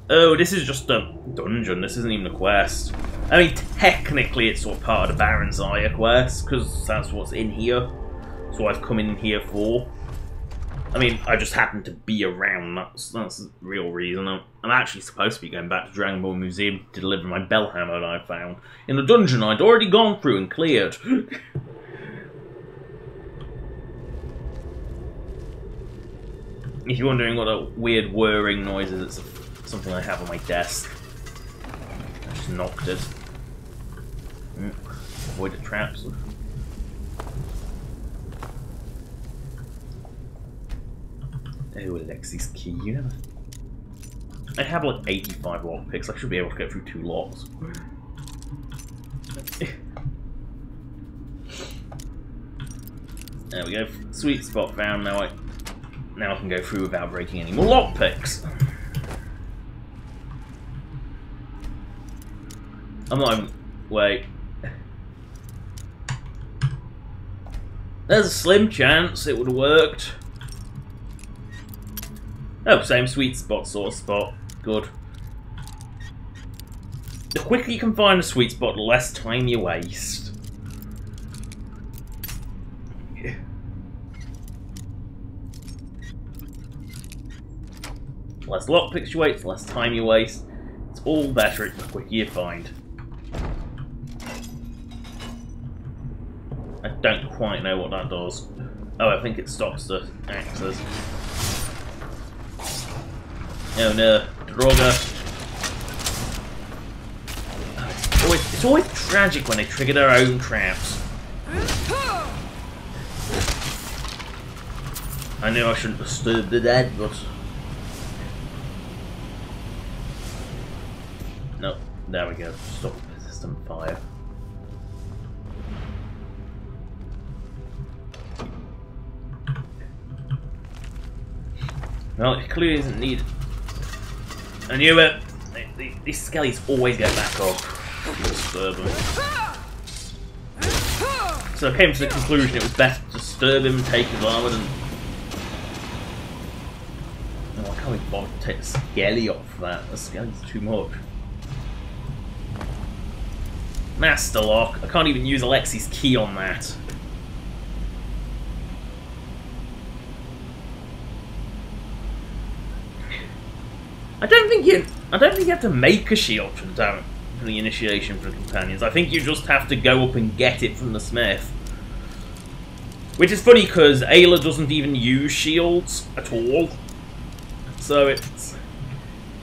Oh, this is just a dungeon. This isn't even a quest. I mean, technically it's sort of part of the Baron's Eye quest, because that's what's in here. That's what I've come in here for. I mean, I just happen to be around. That's the real reason. I'm actually supposed to be going back to Dragon Ball Museum to deliver my bellhammer that I found in the dungeon I'd already gone through and cleared. If you're wondering what a weird whirring noise is, it's something I have on my desk. I just knocked it. Avoid the traps. Oh, Alexi's key. You never. I have like 85 lockpicks. I should be able to get through 2 locks. There we go. Sweet spot found. Now I can go through without breaking any more lockpicks. I'm not even. Wait. There's a slim chance it would have worked. Oh, same sweet spot, sort of spot. Good. The quicker you can find a sweet spot, the less time you waste. Yeah. The less lockpicks you waste, the less time you waste. It's all better the quicker you find. I don't quite know what that does. Oh, I think it stops the axes. Oh no, Droga. It's always tragic when they trigger their own traps. I knew I shouldn't disturb the dead, but... No, there we go. Stop persistent fire. Well, it clearly isn't needed. I knew it! These skellies always get back up. Disturb them. So I came to the conclusion it was better to disturb him and take his armor than... Oh, I can't even bother to take the skelly off that. The skelly's too much. Master lock. I can't even use Alexi's key on that. I don't think you have to make a shield from the initiation for the companions. I think you just have to go up and get it from the smith. Which is funny because Ayla doesn't even use shields at all. So it's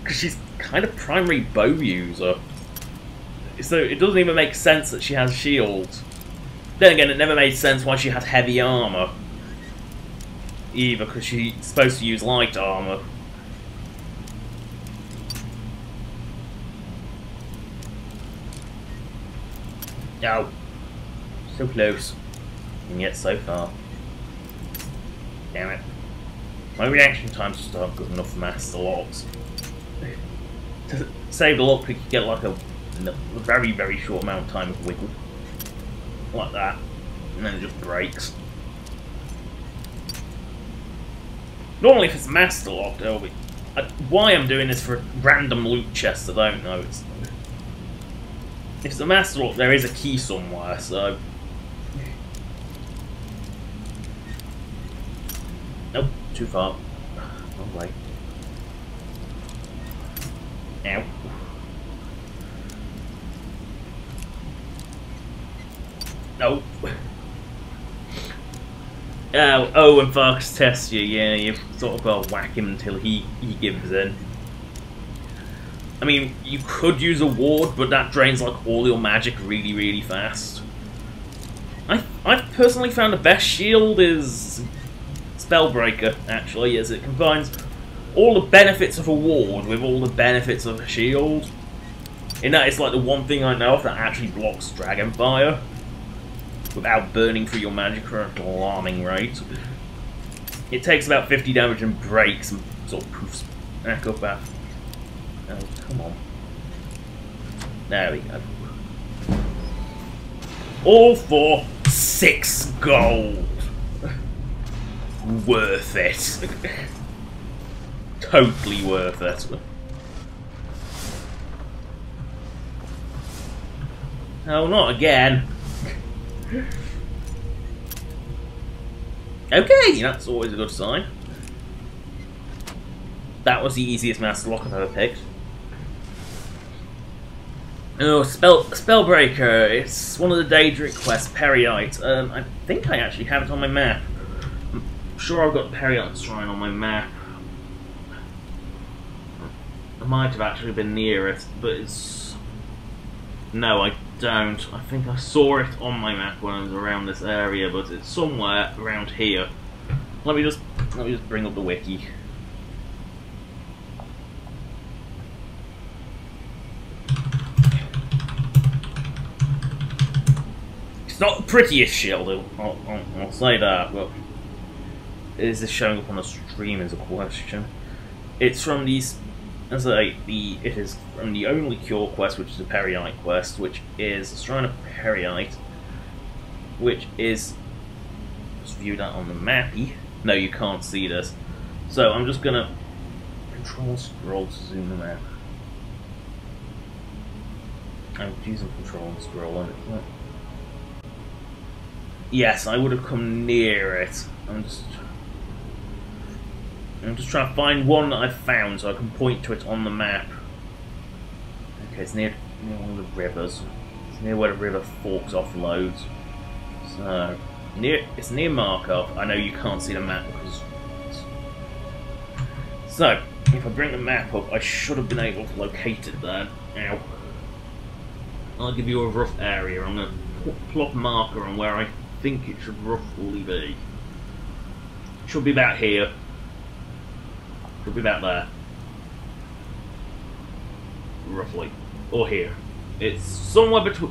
because she's kind of primary bow user. So it doesn't even make sense that she has shields. Then again, it never made sense why she had heavy armor either, because she's supposed to use light armor. Oh, so close, and yet so far. Damn it. My reaction times just aren't good enough for master locks. To save the lockpick, you get like a very, very short amount of time of wiggle. Like that. And then it just breaks. Normally if it's master locked, it'll be... why I'm doing this for random loot chests, I don't know. If it's a master lock, there is a key somewhere, so... Nope, too far. Wrong way. Ow. Nope. Oh, when Fox tests you, yeah, you've sort of got to whack him until he gives in. I mean, you could use a ward, but that drains like all your magic really, really fast. I've personally found the best shield is Spellbreaker, actually, as it combines all the benefits of a ward with all the benefits of a shield. In that, it's like the one thing I know of that actually blocks dragon fire without burning through your magic at an alarming rate. It takes about 50 damage and breaks and sort of poofs back up after. Oh, come on. There we go. All for 6 gold. Worth it. Totally worth it. Oh, not again. Okay, that's always a good sign. That was the easiest master lock I've ever picked. Oh, Spellbreaker. It's one of the Daedric quests, Periite. I think I actually have it on my map. I'm sure I've got the Periite Shrine on my map. I might have actually been near it, but it's... No, I don't. I think I saw it on my map when I was around this area, but it's somewhere around here. Let me just bring up the wiki. It's not the prettiest shield, I'll say that, but is this showing up on the stream is a question. It's from these, as it is from the only cure quest, which is a Periite quest, which is Shrine of Periite, which is, just view that on the mappy. No, you can't see this. So I'm just gonna control scroll to zoom the map. I'm using control and scroll on it. Yes, I would have come near it. I'm just trying to find one that I've found so I can point to it on the map. Okay, it's near one of the rivers. It's near where the river forks off loads. So it's near Markov. I know you can't see the map because. So if I bring the map up, I should have been able to locate it there. Ow. I'll give you a rough area. I'm going to plot a marker on where I think it should roughly be. Should be about here. Should be about there. Roughly. Or here. It's somewhere between...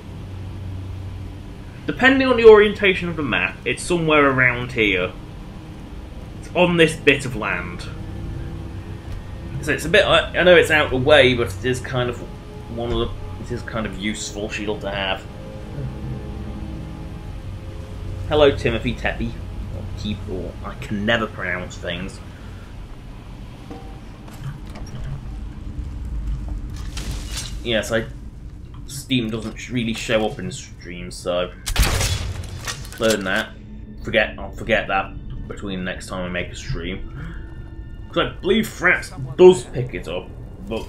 Depending on the orientation of the map, it's somewhere around here. It's on this bit of land. So it's a bit... I know it's out of the way, but it is kind of one of the... It is kind of useful shield to have. Hello, Timothy Teppy. Or Teep, I can never pronounce things. Yes, Steam doesn't really show up in streams, so learn that. I'll forget that between the next time I make a stream. Because I believe Fraps does pick it up, but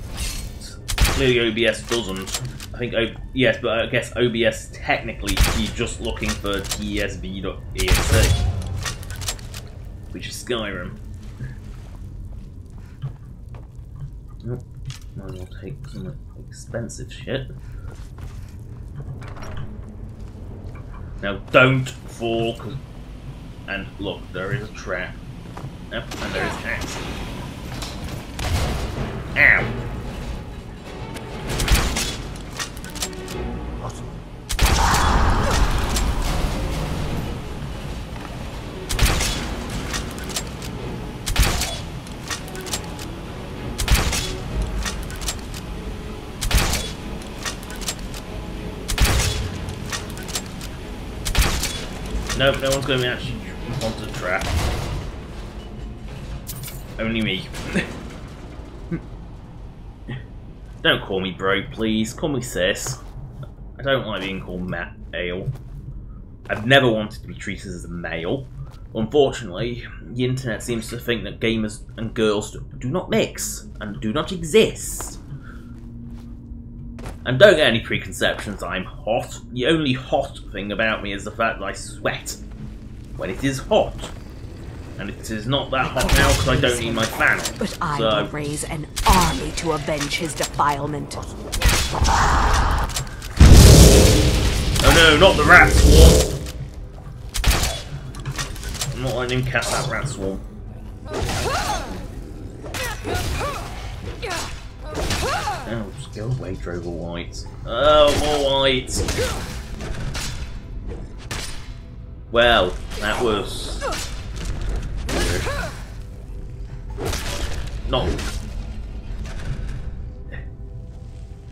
clearly OBS doesn't. I think yes, but I guess OBS technically is just looking for tsv.exe, which is Skyrim. Oh, might as well take some expensive shit. Now don't fall, and look, there is a trap. Yep, and there is axe. Ow! Nope, no one's going to actually jump onto the trap. Only me. Don't call me bro, please. Call me sis. I don't like being called male. I've never wanted to be treated as a male. Unfortunately, the internet seems to think that gamers and girls do not mix and do not exist. And don't get any preconceptions, I'm hot. The only hot thing about me is the fact that I sweat when it is hot. And it is not that hot now because I don't need my fan on. But I will raise an army to avenge his defilement. Oh no, not the rat swarm! I'm not letting him cast that rat swarm. Oh, Go away, Drover White. Oh, more whites! Well, that was... weird. Not...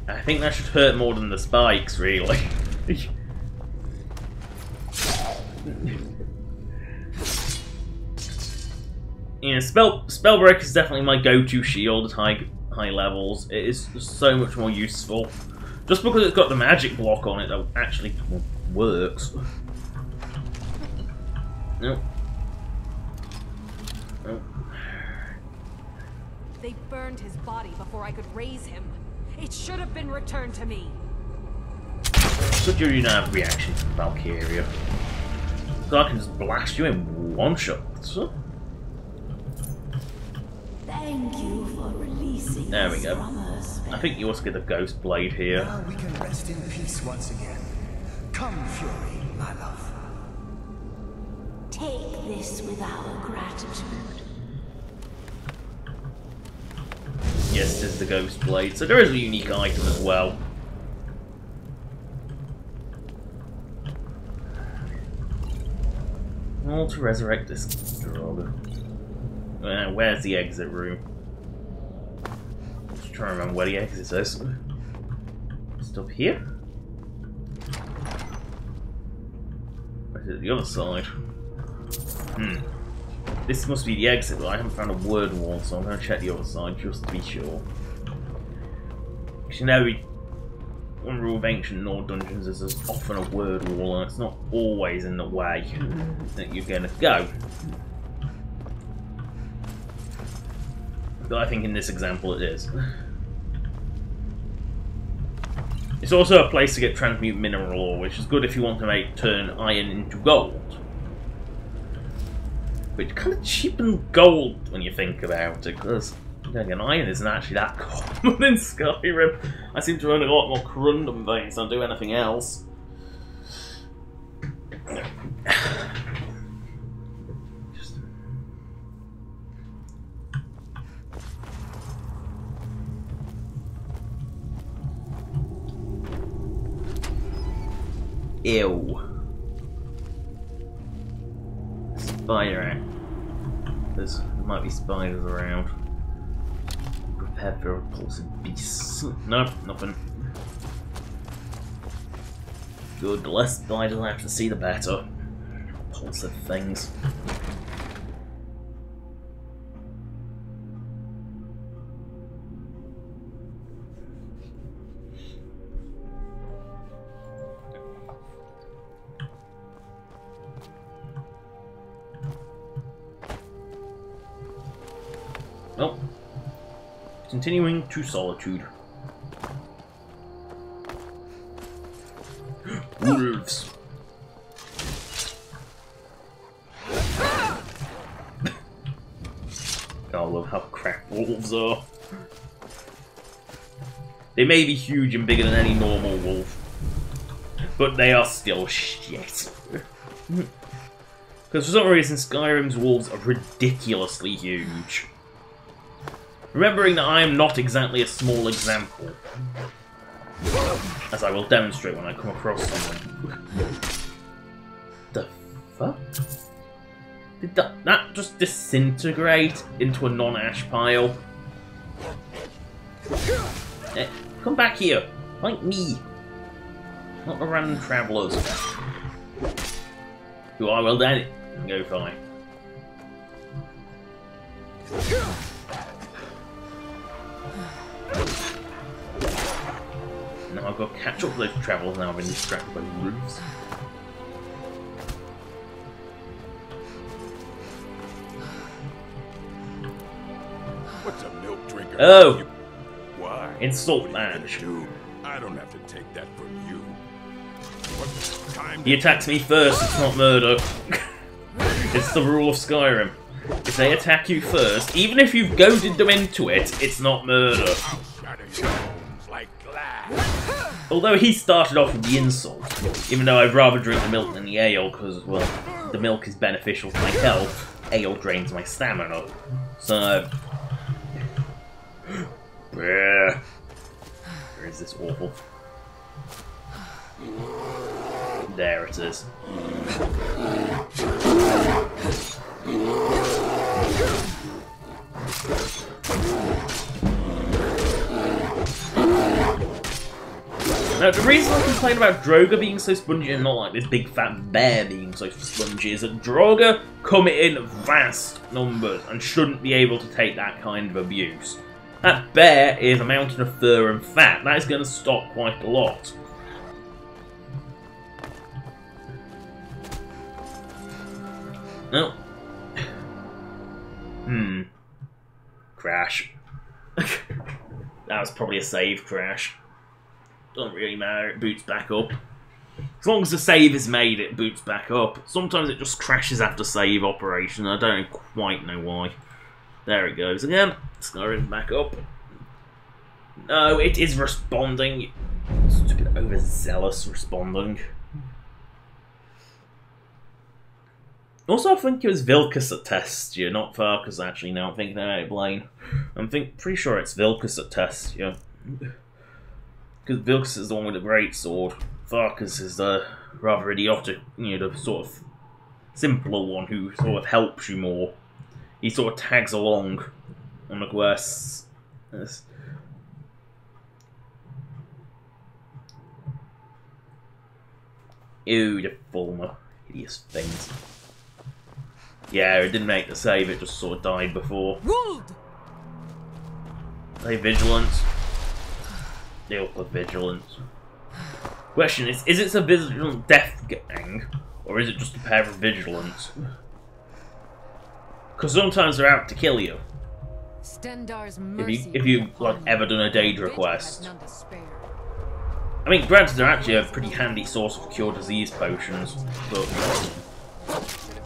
I think that should hurt more than the spikes, really. Yeah, Spellbreak is definitely my go-to shield at high levels. It is so much more useful. Just because it's got the magic block on it that actually works. Nope. Nope. They burned his body before I could raise him. It should have been returned to me. Good you don't have reaction from Valkyria. So I can just blast you in one shot. Thank you for releasing There we go. from us. I think you also get a ghost blade here. Now we can rest in peace once again. Come, Fury, my love. Take this with our gratitude. Yes, there's the ghost blade. So there is a unique item as well. All to resurrect this drug. Where's the exit room? Just trying to remember where the exit is. Just up here? Or is it the other side? This must be the exit, but I haven't found a word wall, so I'm going to check the other side just to be sure. Because you know, one rule of ancient Nord dungeons is there's often a word wall, and it's not always in the way that you're going to go. But I think in this example it is. It's also a place to get transmute mineral ore, which is good if you want to turn iron into gold. Which kind of cheapens gold when you think about it, because again, iron isn't actually that common in Skyrim. I seem to earn a lot more corundum veins than I do anything else. Ew. Spider ant. There might be spiders around. Prepare for repulsive beasts. Nope, nothing. Good, the less spiders I have to see, the better. Repulsive things. Well, continuing to solitude. Wolves. I love how crap wolves are. They may be huge and bigger than any normal wolf, but they are still shit. Because for some reason Skyrim's wolves are ridiculously huge. Remembering that I am not exactly a small example, as I will demonstrate when I come across someone. The fuck? Did that just disintegrate into a non-ash pile? Come back here, like me, not the random travellers, who I will then go find. Now I've got to catch up with those travellers now I've been distracted by roofs. What's a milk drinker? Oh! Why? Insult match. I don't have to take that from you. What time He attacks me first, it's not murder. It's the rule of Skyrim. If they attack you first, even if you've goaded them into it, it's not murder. Although he started off with the insult, even though I'd rather drink the milk than the ale, because, well, the milk is beneficial to my health, ale drains my stamina. So... Where is this awful? There it is. Now, the reason I complain about Droga being so spongy and not like this big fat bear being so spongy is that Droga come in vast numbers and shouldn't be able to take that kind of abuse. That bear is a mountain of fur and fat. That is going to stop quite a lot. Oh. Crash. That was probably a save crash. Doesn't really matter, it boots back up. As long as the save is made, it boots back up. Sometimes it just crashes after save operation, I don't quite know why. There it goes again. Skyrim back up. No, it is responding. Stupid overzealous responding. Also, I think it was Vilkas that tests you, not Farkas actually, now I'm thinking about it, Blaine. Pretty sure it's Vilkas that tests you. Because Vilkas is the one with the great sword. Farkas is the rather idiotic, you know, the sort of simpler one who sort of helps you more. He sort of tags along on the quests. Yes. Ew, the former hideous things. Yeah, it didn't make the save, it just sort of died before. They vigilant. They all put vigilant. Question is it a vigilant death gang? Or is it just a pair of vigilants? Because sometimes they're out to kill you. If you've like ever done a Daedra quest. I mean, granted, they're actually a pretty handy source of cure disease potions, but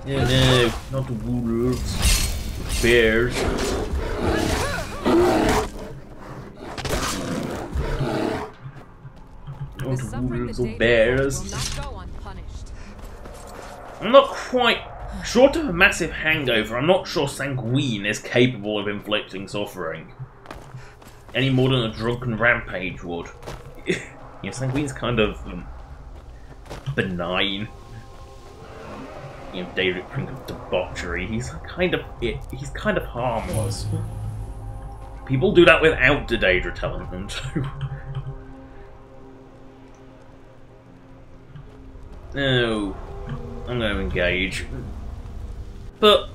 yeah, no, not the wolves, bears. Not the wolves or bears. I'm not quite. Short of a massive hangover, I'm not sure Sanguine is capable of inflicting suffering. Any more than a drunken rampage would. You know, Sanguine's kind of benign. You know, David Pink of debauchery. He's kind of harmless. People do that without the Daedra telling them to. No, I'm going to engage. But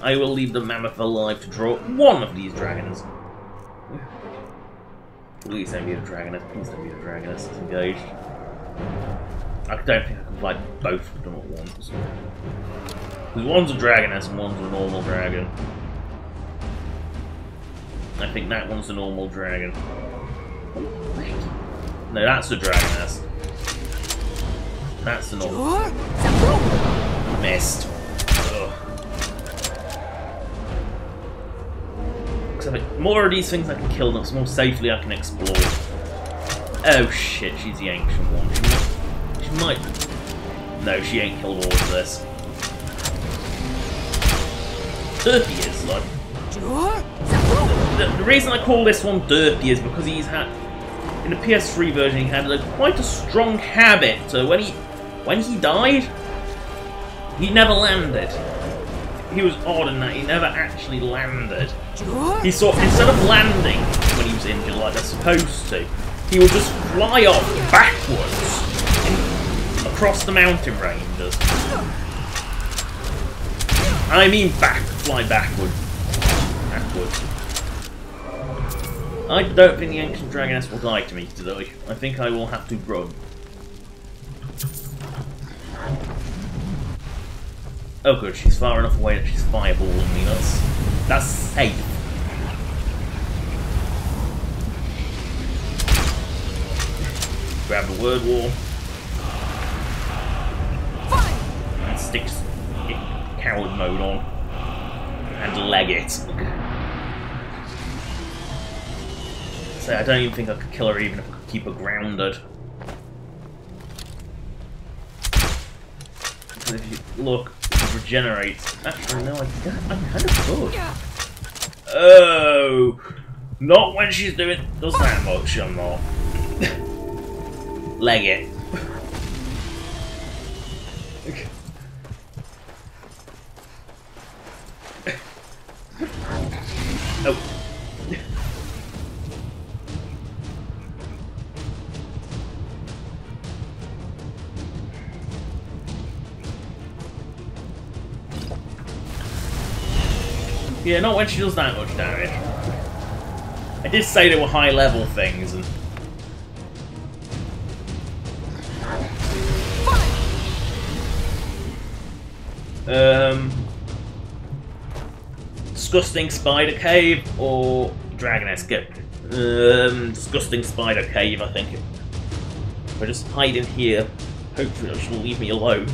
I will leave the mammoth alive to draw one of these dragons. Please don't be a dragoness. Please don't be a dragoness. It's engaged. I don't think I can fight both of them at once. Because one's a dragoness and one's a normal dragon. I think that one's a normal dragon. No, that's a dragoness. That's the normal. Missed. More of these things I can kill them, so more safely I can explore. Oh shit, she's the ancient one. She might. No, she ain't killed all of this. Derpy is, like. The reason I call this one Derpy is because he's had. In the PS3 version, he had quite a strong habit. So when he died, he never landed. He was odd in that he never actually landed. He sort of, instead of landing when he was injured like they're supposed to, he would just fly off backwards across the mountain ranges. I mean fly backwards. I don't think the ancient dragoness will die to me today. I think I will have to run. Oh good, she's far enough away that she's fireballing me. That's safe. Grab the word wall. And stick coward mode on. And leg it. So I don't even think I could kill her even if I could keep her grounded. Because if you look, it regenerates. Actually, no, I kind of could. Oh! Not when she's does that much, I'm not. Leg it. Oh. Yeah, not when she does that much damage. I did say they were high level things and disgusting spider cave or dragon escape. Disgusting spider cave, I think. If I just hide in here, hopefully she'll leave me alone.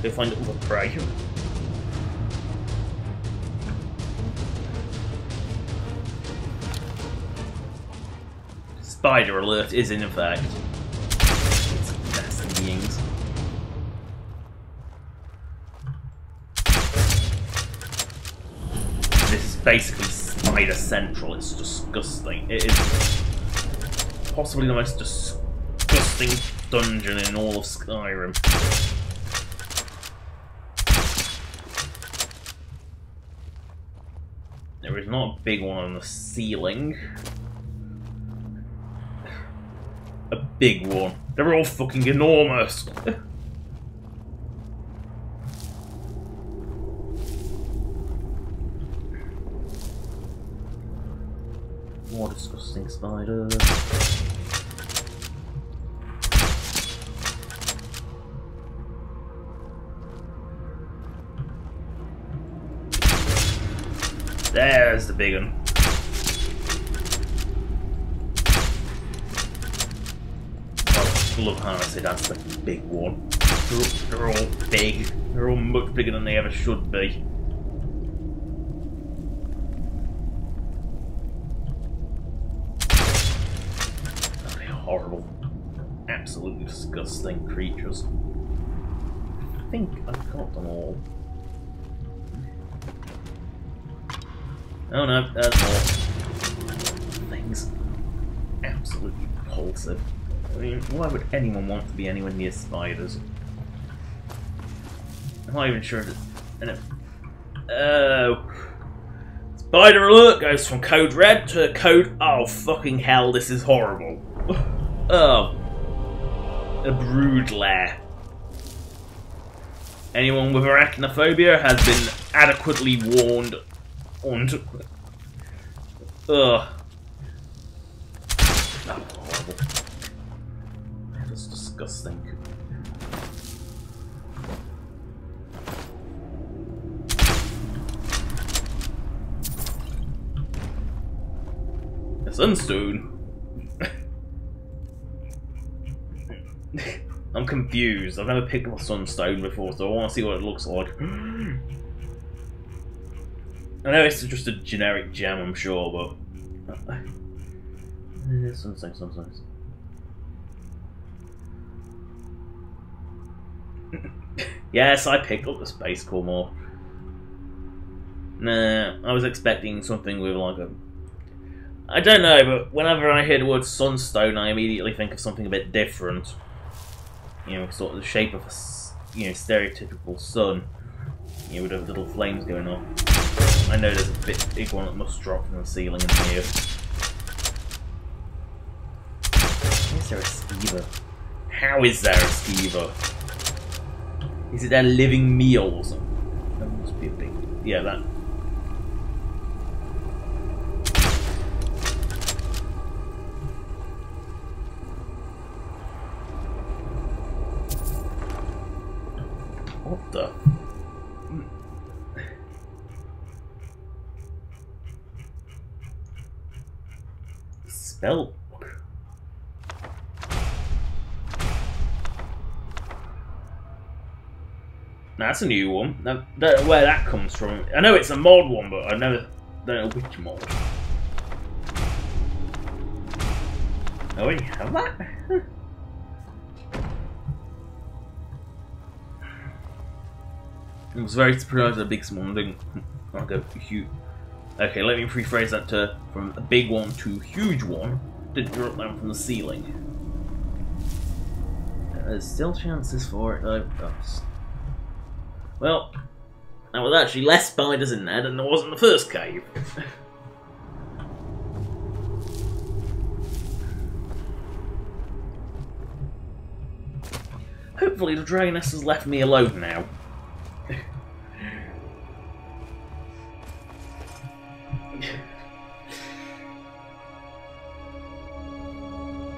Go find other prey. Spider alert is in effect. It's nasty beings. This is basically Spider Central. It's disgusting. It is possibly the most disgusting dungeon in all of Skyrim. There is not a big one on the ceiling. A big one. They're all fucking enormous. More disgusting spiders. There's the big one. I love how I say that's the big one. They're all big. They're all much bigger than they ever should be. They're horrible. Absolutely disgusting creatures. I think I've got them all. Oh no, there's more things. Absolutely repulsive. I mean, why would anyone want to be anywhere near spiders? I'm not even sure that... Oh. Spider alert goes from code red to code... Oh, fucking hell, this is horrible. Oh. A brood lair. Anyone with arachnophobia has been adequately warned. Ugh. Oh, horrible. That's disgusting. A sunstone? I'm confused. I've never picked up a sunstone before, so I want to see what it looks like. I know it's just a generic gem, I'm sure, but... sometimes. Yes, I picked up the Space Core more. Nah, I was expecting something with like a... I don't know, but whenever I hear the word sunstone, I immediately think of something a bit different. You know, sort of the shape of a, stereotypical sun. You know, with the little flames going on. I know there's a big one that must drop from the ceiling in here. Is there a skeever? How is there a skeever? Is it a living meal or something? That must be a big... Yeah, that... What the... Spell book. That's a new one. Don't know where that comes from. I know it's a mod one, but I don't know which mod. Oh, we have that? I was very surprised at a big one didn't like a huge Okay, let me rephrase that to from a big one to huge one. Didn't drop down from the ceiling. There's still chances for it though. Well, there was actually less spiders in there than there was in the first cave. Hopefully the Dragoness has left me alone now.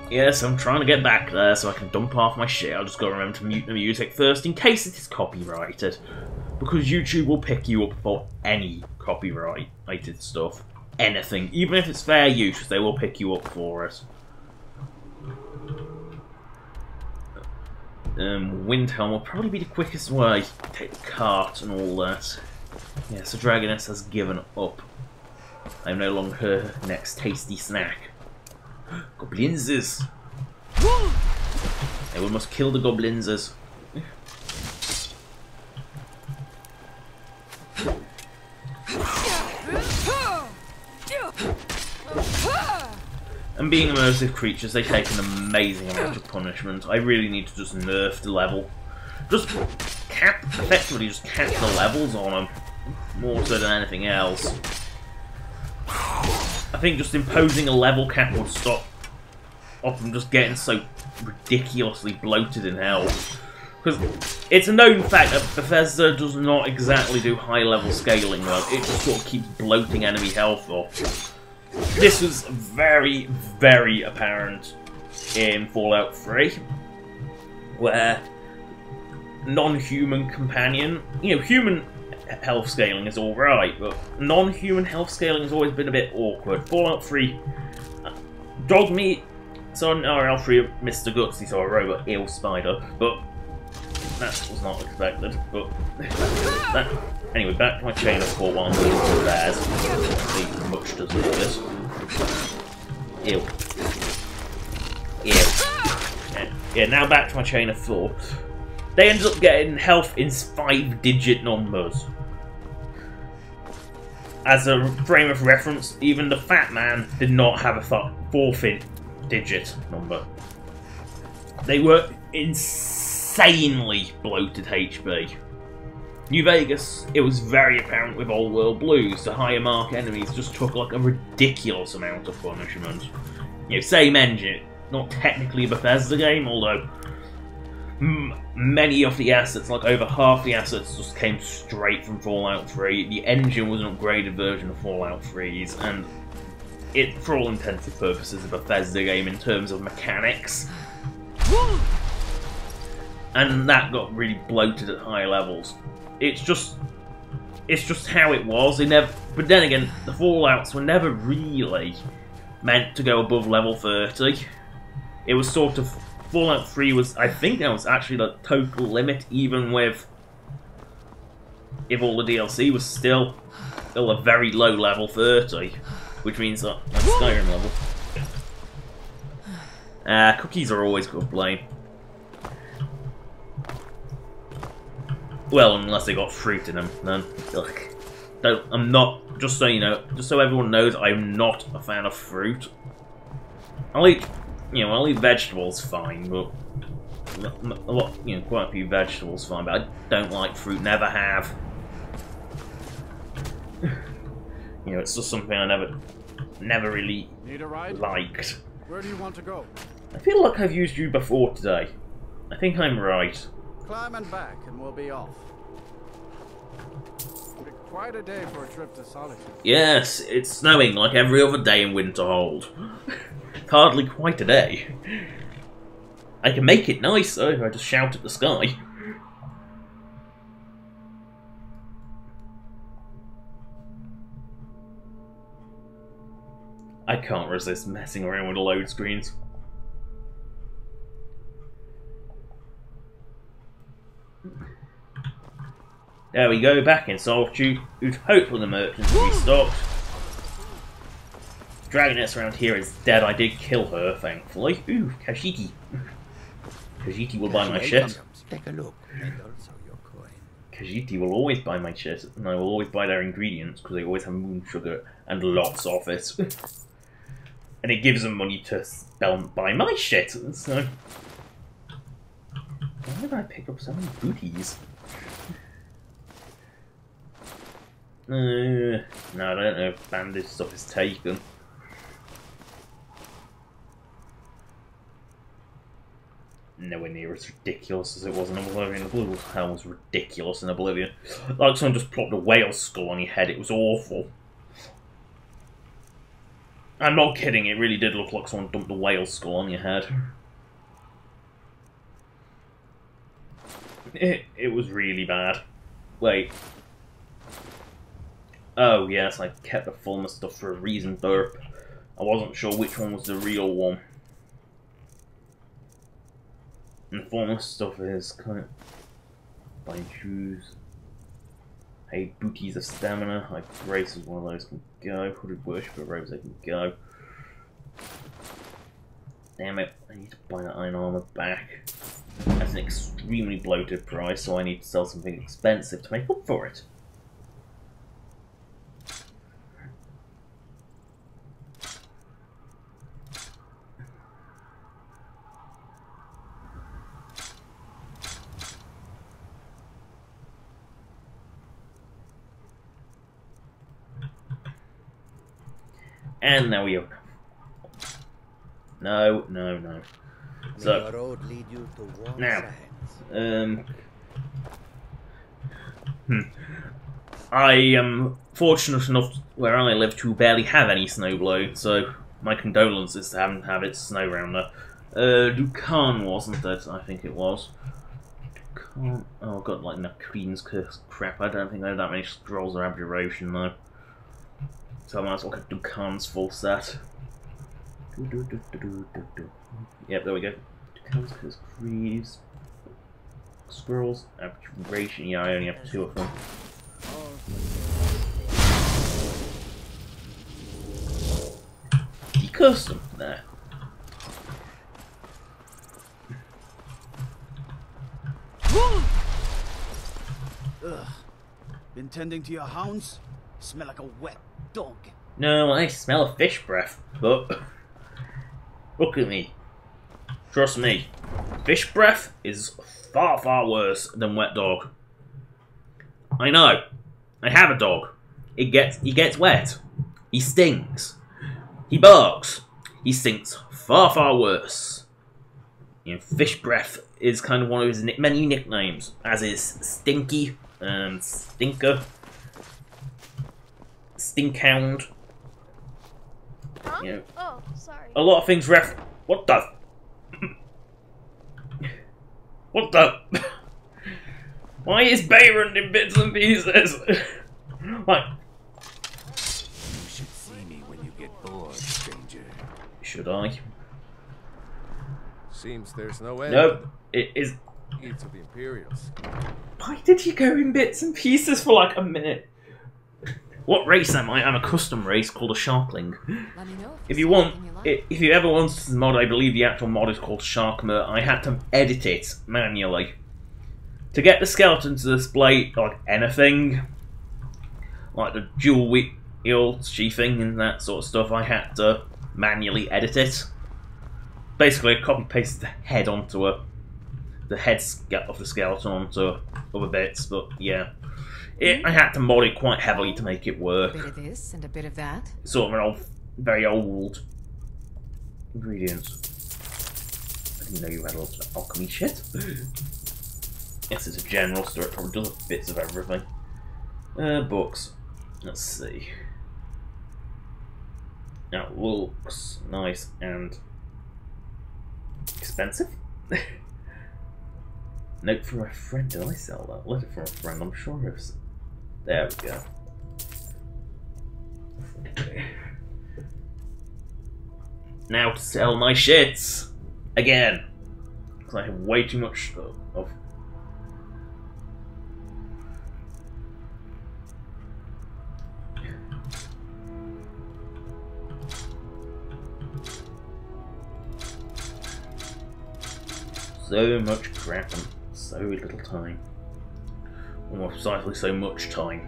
Yes, I'm trying to get back there so I can dump off my shit. I'll just gotta remember to mute the music first in case it is copyrighted. Because YouTube will pick you up for any copyrighted stuff. Anything. Even if it's fair use, they will pick you up for it. Windhelm will probably be the quickest way. Take the cart and all that. Yes, the Dragoness has given up. I'm no longer her next tasty snack. Goblinses! Hey, we must kill the Goblinses. And being immersive creatures, they take an amazing amount of punishment. I really need to just nerf the level. Just effectively just cap the levels on them. More so than anything else. I think just imposing a level cap would stop them just getting so ridiculously bloated in hell. Because it's a known fact that Bethesda does not exactly do high level scaling well. It just sort of keeps bloating enemy health up. This was very, very apparent in Fallout 3, where non-human companion, human health scaling is alright, but non-human health scaling has always been a bit awkward. Fallout 3, dog meat, so in RL3 Mr. Gutsy, so a robot eel spider, but that was not expected. But anyway, back to my chain of thought while I'm looking for bears. See much does with this. Ew. Yeah, now back to my chain of thought. They ended up getting health in 5-digit numbers. As a frame of reference, even the Fat Man did not have a 4-digit number. They were insanely bloated HP. New Vegas, it was very apparent with Old World Blues. The higher mark enemies just took like a ridiculous amount of punishment. Same engine, not technically a Bethesda game, although many of the assets, like over half the assets, just came straight from Fallout 3. The engine was an upgraded version of Fallout 3's, and it, for all intents and purposes, a Bethesda game in terms of mechanics. And that got really bloated at high levels. It's just how it was. But then again, the Fallouts were never really meant to go above level 30. It was sort of Fallout 3 was, I think that was actually the total limit, even with if all the DLC was still a very low level 30, which means that like Skyrim level. Cookies are always good blame. Well, unless they got fruit in them, then I'm not. Just so you know, just so everyone knows, I'm not a fan of fruit. I'll eat vegetables fine, but quite a few vegetables fine. But I don't like fruit. Never have. It's just something I never really liked. Where do you want to go? I feel like I've used you before today. I think I'm right. Climb and back, and we'll be off. Quite a day for a trip to Solitude. Yes, it's snowing like every other day in Winterhold. Hardly quite a day. I can make it nice though if I just shout at the sky. I can't resist messing around with the load screens. There we go, back in Solitude. Hopefully the merchants are restocked. Dragoness around here is dead. I did kill her, thankfully. Ooh, Kashiki. Kashiki will buy my shit. Take a look, and also your coin. Khajiit will always buy my shit, and I will always buy their ingredients because they always have moon sugar and lots of it. And it gives them money to buy my shit, so... Why did I pick up so many booties? No, I don't know if bandage stuff is taken. Nowhere near as ridiculous as it was in Oblivion. The blue helm was ridiculous in Oblivion. Like someone just plopped a whale skull on your head, it was awful. I'm not kidding, it really did look like someone dumped a whale skull on your head. It was really bad. Wait. Oh yes, I kept the fullness stuff for a reason, burp. I wasn't sure which one was the real one. And the fullness stuff is kind of... Buying shoes. Hey, booties of stamina. Like Grace is one of those can go. Hooded worshipper robes they can go. Damn it, I need to buy that iron armor back. That's an extremely bloated price, so I need to sell something expensive to make up for it. And now we open. No. So now, I am fortunate enough where I live to barely have any snow blown, so my condolences to having have it snow around there. Dukan wasn't it? I think it was. Dukan. Oh, I've got like Queen's Curse crap. I don't think I have that many scrolls or abjuration though. So I might as well get Dukan's full set. Yep, there we go. Dukan's Curse Greaves. Scrolls, abjuration. Yeah, I only have 2 of them. Decustom there. Ugh. Been tending to your hounds? You smell like a wet dog. No, I smell a fish breath, but look at me. Trust me. Fish breath is far, far worse than wet dog. I know. I have a dog. He gets wet. He stinks. He barks. He stinks far, far worse. You know, fish breath is kind of one of his many nicknames, as is Stinky and Stinker, Stinkhound. Huh? You know, Oh, sorry. a lot of things ref. What the? What the? Why is Bayron in bits and pieces? Like, you should see me when you get bored, stranger. Should I? Seems there's no end. Nope. It is. To the Imperials. Why did you go in bits and pieces for like a minute? What race am I? I'm a custom race called a Sharkling. Let me know If you want, if you ever want this mod, I believe the actual mod is called Sharkmer. I had to edit it manually to get the skeleton to display like anything, like the dual wheel sheathing and that sort of stuff. I had to manually edit it. Basically, I copy pasted the head onto the head of the skeleton onto other bits, but yeah. I had to mod it quite heavily to make it work. A bit of this and a bit of that. Sort of an old, very old ingredients. I didn't know you had lots of alchemy shit. Yes, it's a general store. It probably does have bits of everything. Books. Let's see. Now, it looks nice and expensive. Note from a friend. Did I sell that? Letter from a friend. I'm sure it's. There we go. Now to sell my shits again, because I have way too much stuff. So much crap and so little time. Or precisely so much time.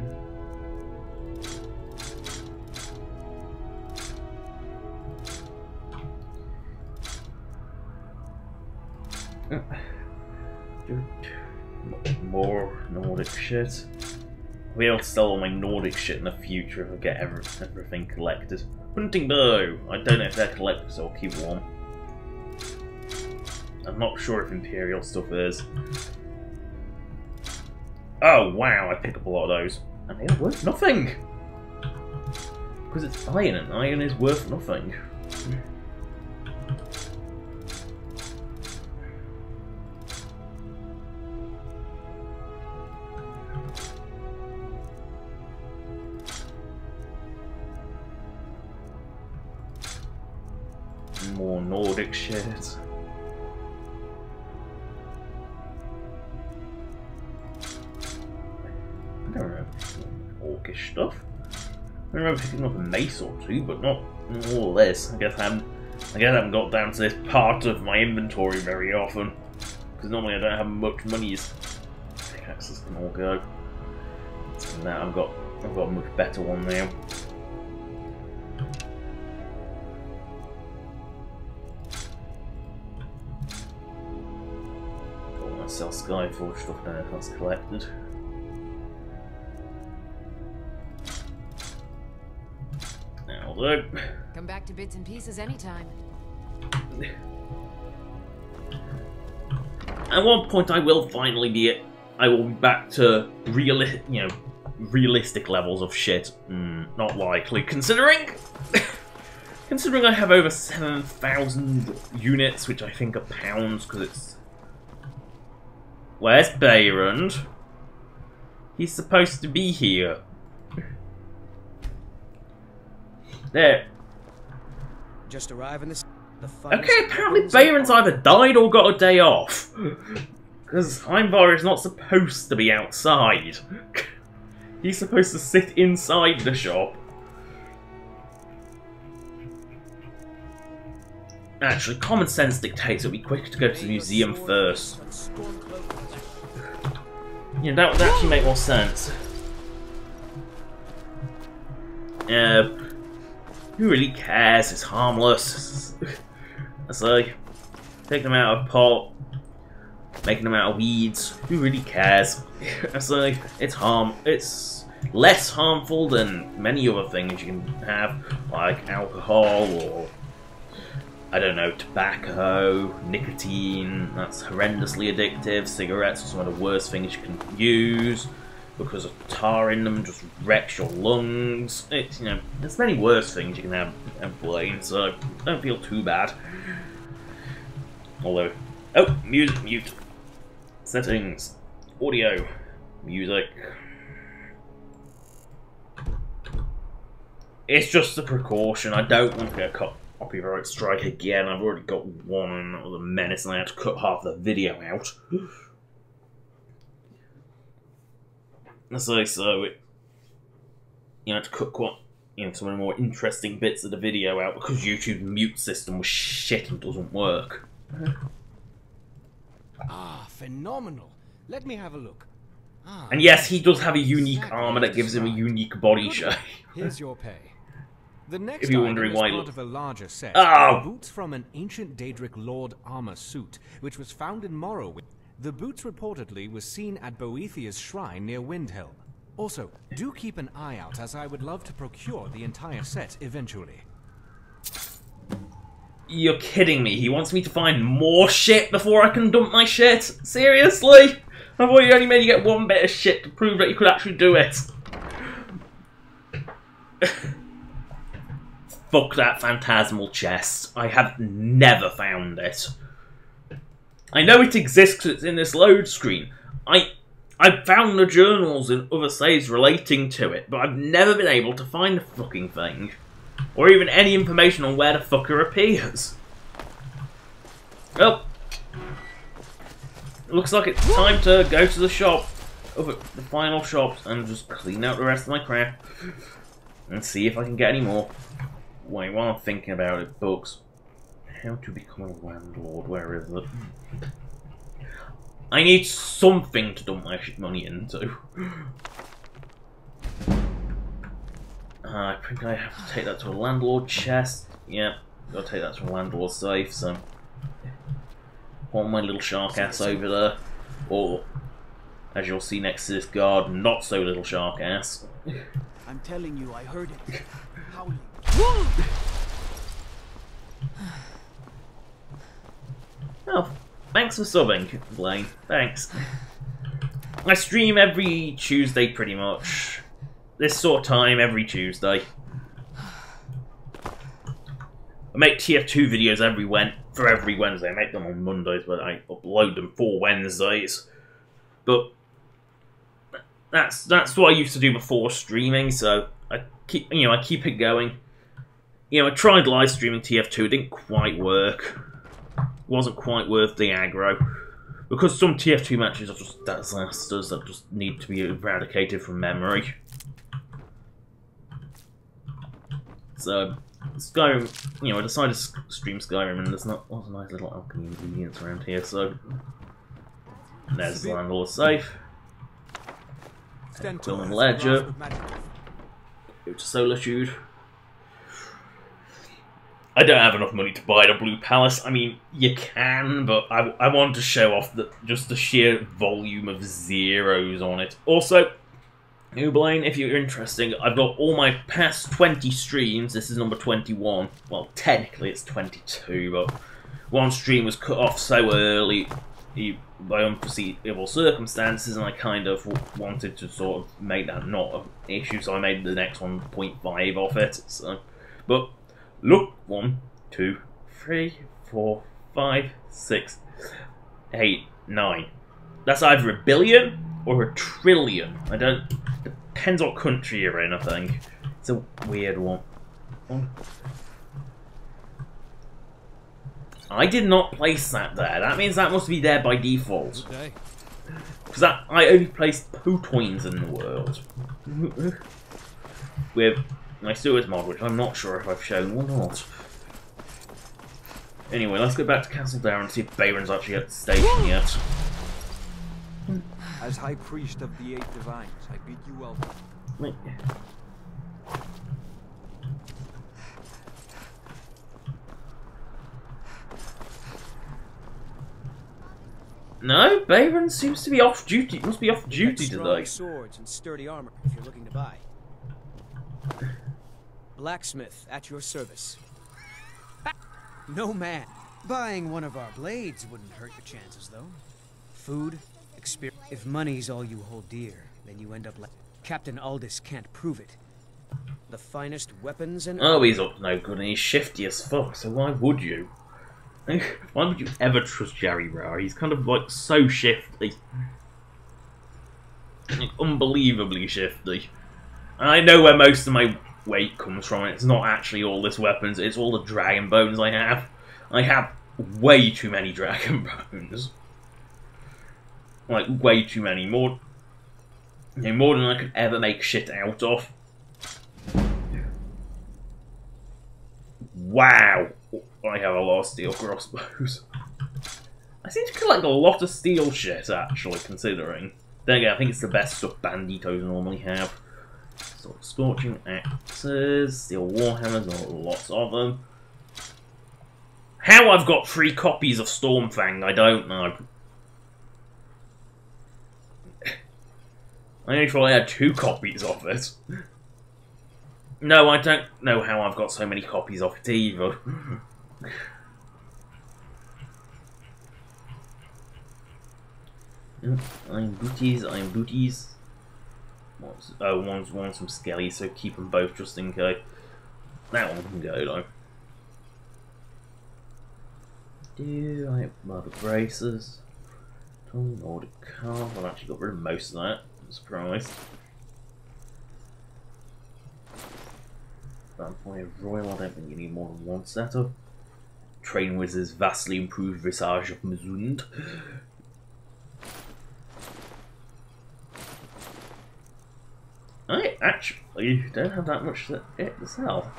More Nordic shit. I'll be able to sell all my Nordic shit in the future if I get everything collected. Hunting bow! I don't know if they're collected, so I'll keep one. I'm not sure if Imperial stuff is. Oh wow, I picked up a lot of those. And they are worth nothing! Because it's iron, and iron is worth nothing. More Nordic shit. I don't remember orcish stuff. I remember picking up a mace or two, but not all this. I guess I haven't got down to this part of my inventory very often. Because normally I don't have much monies. Pickaxes can all go. And now I've got a much better one now. Sell Skyforge stuff, I don't know if that's collected. That'll do. Come back to bits and pieces anytime. At one point I will finally be back to realistic levels of shit. Not likely, considering I have over 7,000 units, which I think are pounds, because it's... Where's Beyrand? He's supposed to be here. There. Just arriving this. Okay, apparently Beyrand's either died or got a day off. Because Heimvar is not supposed to be outside. He's supposed to sit inside the shop. Actually, common sense dictates it'll be quicker to go to the museum first. Yeah, that would actually make more sense. Who really cares? It's harmless. So, taking them out of pot, making them out of weeds. Who really cares? So, it's less harmful than many other things you can have, like alcohol or, I don't know, tobacco, nicotine. That's horrendously addictive. Cigarettes are some of the worst things you can use because of tar in them just wrecks your lungs. It's, you know, there's many worse things you can have playing, so don't feel too bad. Although, oh, music mute. Settings, audio, music. It's just a precaution. I don't want to get cut. Copyright strike again. I've already got one, and that was a menace, and I had to cut half the video out. So you had to cut quite, some of the more interesting bits of the video out because YouTube's mute system was shit and doesn't work. Ah, phenomenal. Let me have a look. And yes, he does have a unique armor that gives him a unique body shape. Here's your pay. The next if you're wondering why, part of a larger set. Oh! Boots from an ancient Daedric Lord armor suit, which was found in Morrowind. The boots reportedly was seen at Boethiah's shrine near Windhelm. Also, do keep an eye out, as I would love to procure the entire set eventually. You're kidding me. He wants me to find more shit before I can dump my shit? Seriously? I thought you only made you get one bit of shit to prove that you could actually do it. Fuck that phantasmal chest. I have never found it. I know it exists because it's in this load screen. I've found the journals in other saves relating to it, but I've never been able to find the fucking thing. Or even any information on where the fucker appears. Well, looks like it's time to go to the shop, the final shop, and just clean out the rest of my crap. And see if I can get any more. Wait, while I'm thinking about it, books. How to become a landlord, where is it? I need something to dump my money into. I think I have to take that to a landlord chest. Yeah, gotta take that to a landlord safe, so... Want my little shark ass over there. Or, as you'll see next to this guard, not so little shark ass. I'm telling you, I heard it. Howling. Oh, thanks for subbing, Blaine. Thanks. I stream every Tuesday, pretty much. This sort of time, every Tuesday. I make TF2 videos for every Wednesday. I make them on Mondays, but I upload them for Wednesdays. But that's what I used to do before streaming, so I keep it going. I tried live streaming TF2, it didn't quite work. Wasn't quite worth the aggro. Because some TF2 matches are just disasters that just need to be eradicated from memory. So, Skyrim, I decided to stream Skyrim, and there's not lots of nice little alchemy ingredients around here, so... There's the landlord safe. Quill and Ledger. Go to Solitude. I don't have enough money to buy the Blue Palace. I mean, you can, but I want to show off just the sheer volume of zeros on it. Also, Blaine, if you're interested, I've got all my past 20 streams. This is number 21. Well, technically it's 22, but one stream was cut off so early by unforeseeable circumstances, and I kind of wanted to sort of make that not an issue, so I made the next one 0.5 off it. So, but look, 1, 2, 3, 4, 5, 6, 8, 9. That's either a billion or a trillion. I don't... Depends what country you're in, I think. It's a weird one. I did not place that there. That means that must be there by default. Because I only placed Putoins in the world. With my sewers mod, which I'm not sure if I've shown or not. Anyway, let's go back to Castle Down and see if Bayron's actually at the station yet. As High Priest of the Eight Divines, I bid you welcome. Wait. No, Bayron seems to be off duty. Must be off duty today. Swords and sturdy armor, if you're looking to buy. Blacksmith at your service. No man. Buying one of our blades wouldn't hurt your chances, though. Food, experience. If money's all you hold dear, then you end up like Captain Aldous can't prove it. The finest weapons and... Oh, he's up to no good and he's shifty as fuck, so why would you? Why would you ever trust Jerry Rowe? He's kind of like so shifty. Like, unbelievably shifty. And I know where most of my weight comes from. It's not actually all this weapons, it's all the dragon bones I have. I have way too many dragon bones. Like, way too many. More than I could ever make shit out of. Wow! I have a lot of steel crossbows. I seem to collect a lot of steel shit, actually, considering. Then again, I think it's the best stuff banditos normally have. Sort of scorching axes, steel warhammers, lots of them. How I've got 3 copies of Stormfang, I don't know. I only thought I had 2 copies of it. No, I don't know how I've got so many copies of it either. I'm booties. Oh, one's some skelly, so keep them both just in case. That one can go though. I have mother braces. Nordic calf. I've actually got rid of most of that. I'm surprised. Vampire Royal, I don't think you need more than one setup. Train Wizard's vastly improved visage of Mizund. I actually don't have that much to sell.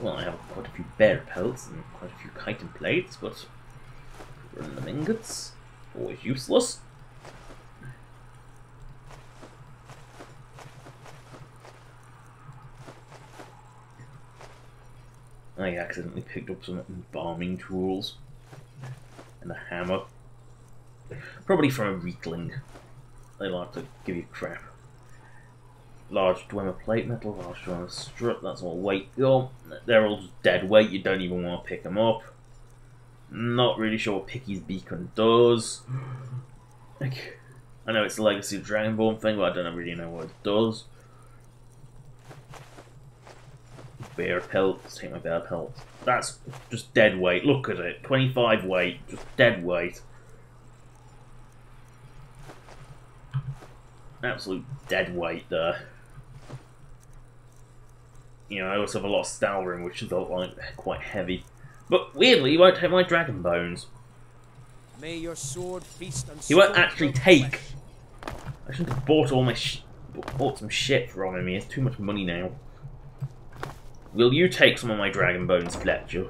Well, I have quite a few bear pelts and quite a few chitin plates, but random ingots. Always useless. I accidentally picked up some embalming tools and a hammer. Probably from a weakling. They like to give you crap. Large Dwemer plate metal, large Dwemer strut, that's all weight. Oh, they're all just dead weight, you don't even want to pick them up. Not really sure what Picky's beacon does. I know it's the Legacy of Dragonborn thing, but I don't really know what it does. Bear pelts, take my bear pelts. That's just dead weight, look at it. 25 weight, just dead weight. Absolute dead weight there. You know, I also have a lot of Stalrim, which is like quite heavy. But weirdly, he won't take my dragon bones. May your sword feast on he won't actually take. I shouldn't have bought all my bought some shit from him. He has too much money now. Will you take some of my dragon bones, Fletcher?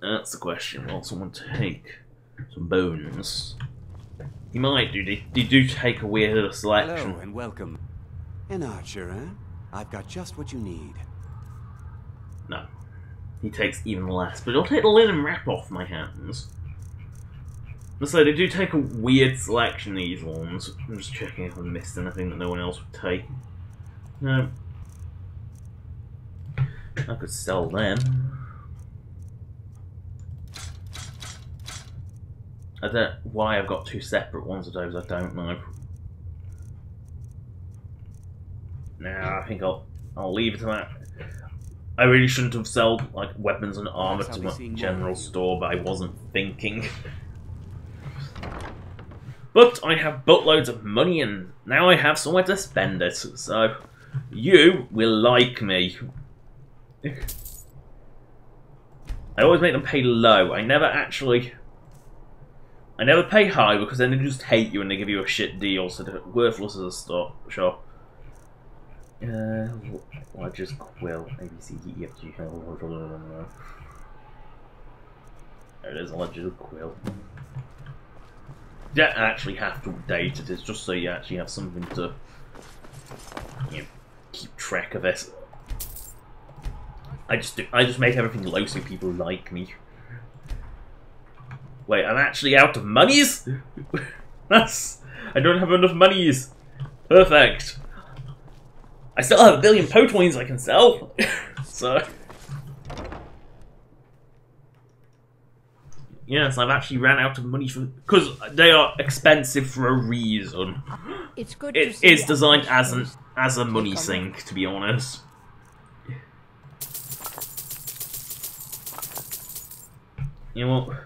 That's the question. Will someone take some bones? He might do. They do take a weird selection. Hello and welcome. An archer, eh? I've got just what you need. No. He takes even less, but he'll take the linen wrap off my hands. So they do take a weird selection, these ones. I'm just checking if I missed anything that no one else would take. No. I could sell them. I don't why I've got two separate ones of those, I don't know. Nah, I think I'll leave it to that. I really shouldn't have sold like weapons and armor to my general store, but I wasn't thinking. But I have buttloads of money and now I have somewhere to spend it, so you will like me. I always make them pay low. I never pay high because then they just hate you and they give you a shit deal, so they're worthless as a shop. Just quill. ABC, EFG. There it is, a legend quill. You don't actually have to update it, it's just so you actually have something to, you know, keep track of it. I just make everything low so people like me. Wait, I'm actually out of monies? I don't have enough monies. Perfect. I still have 1 billion Potoins I can sell. So yes, I've actually ran out of money for because they are expensive for a reason. It's good. It is designed as a money sink, to be honest. You know what?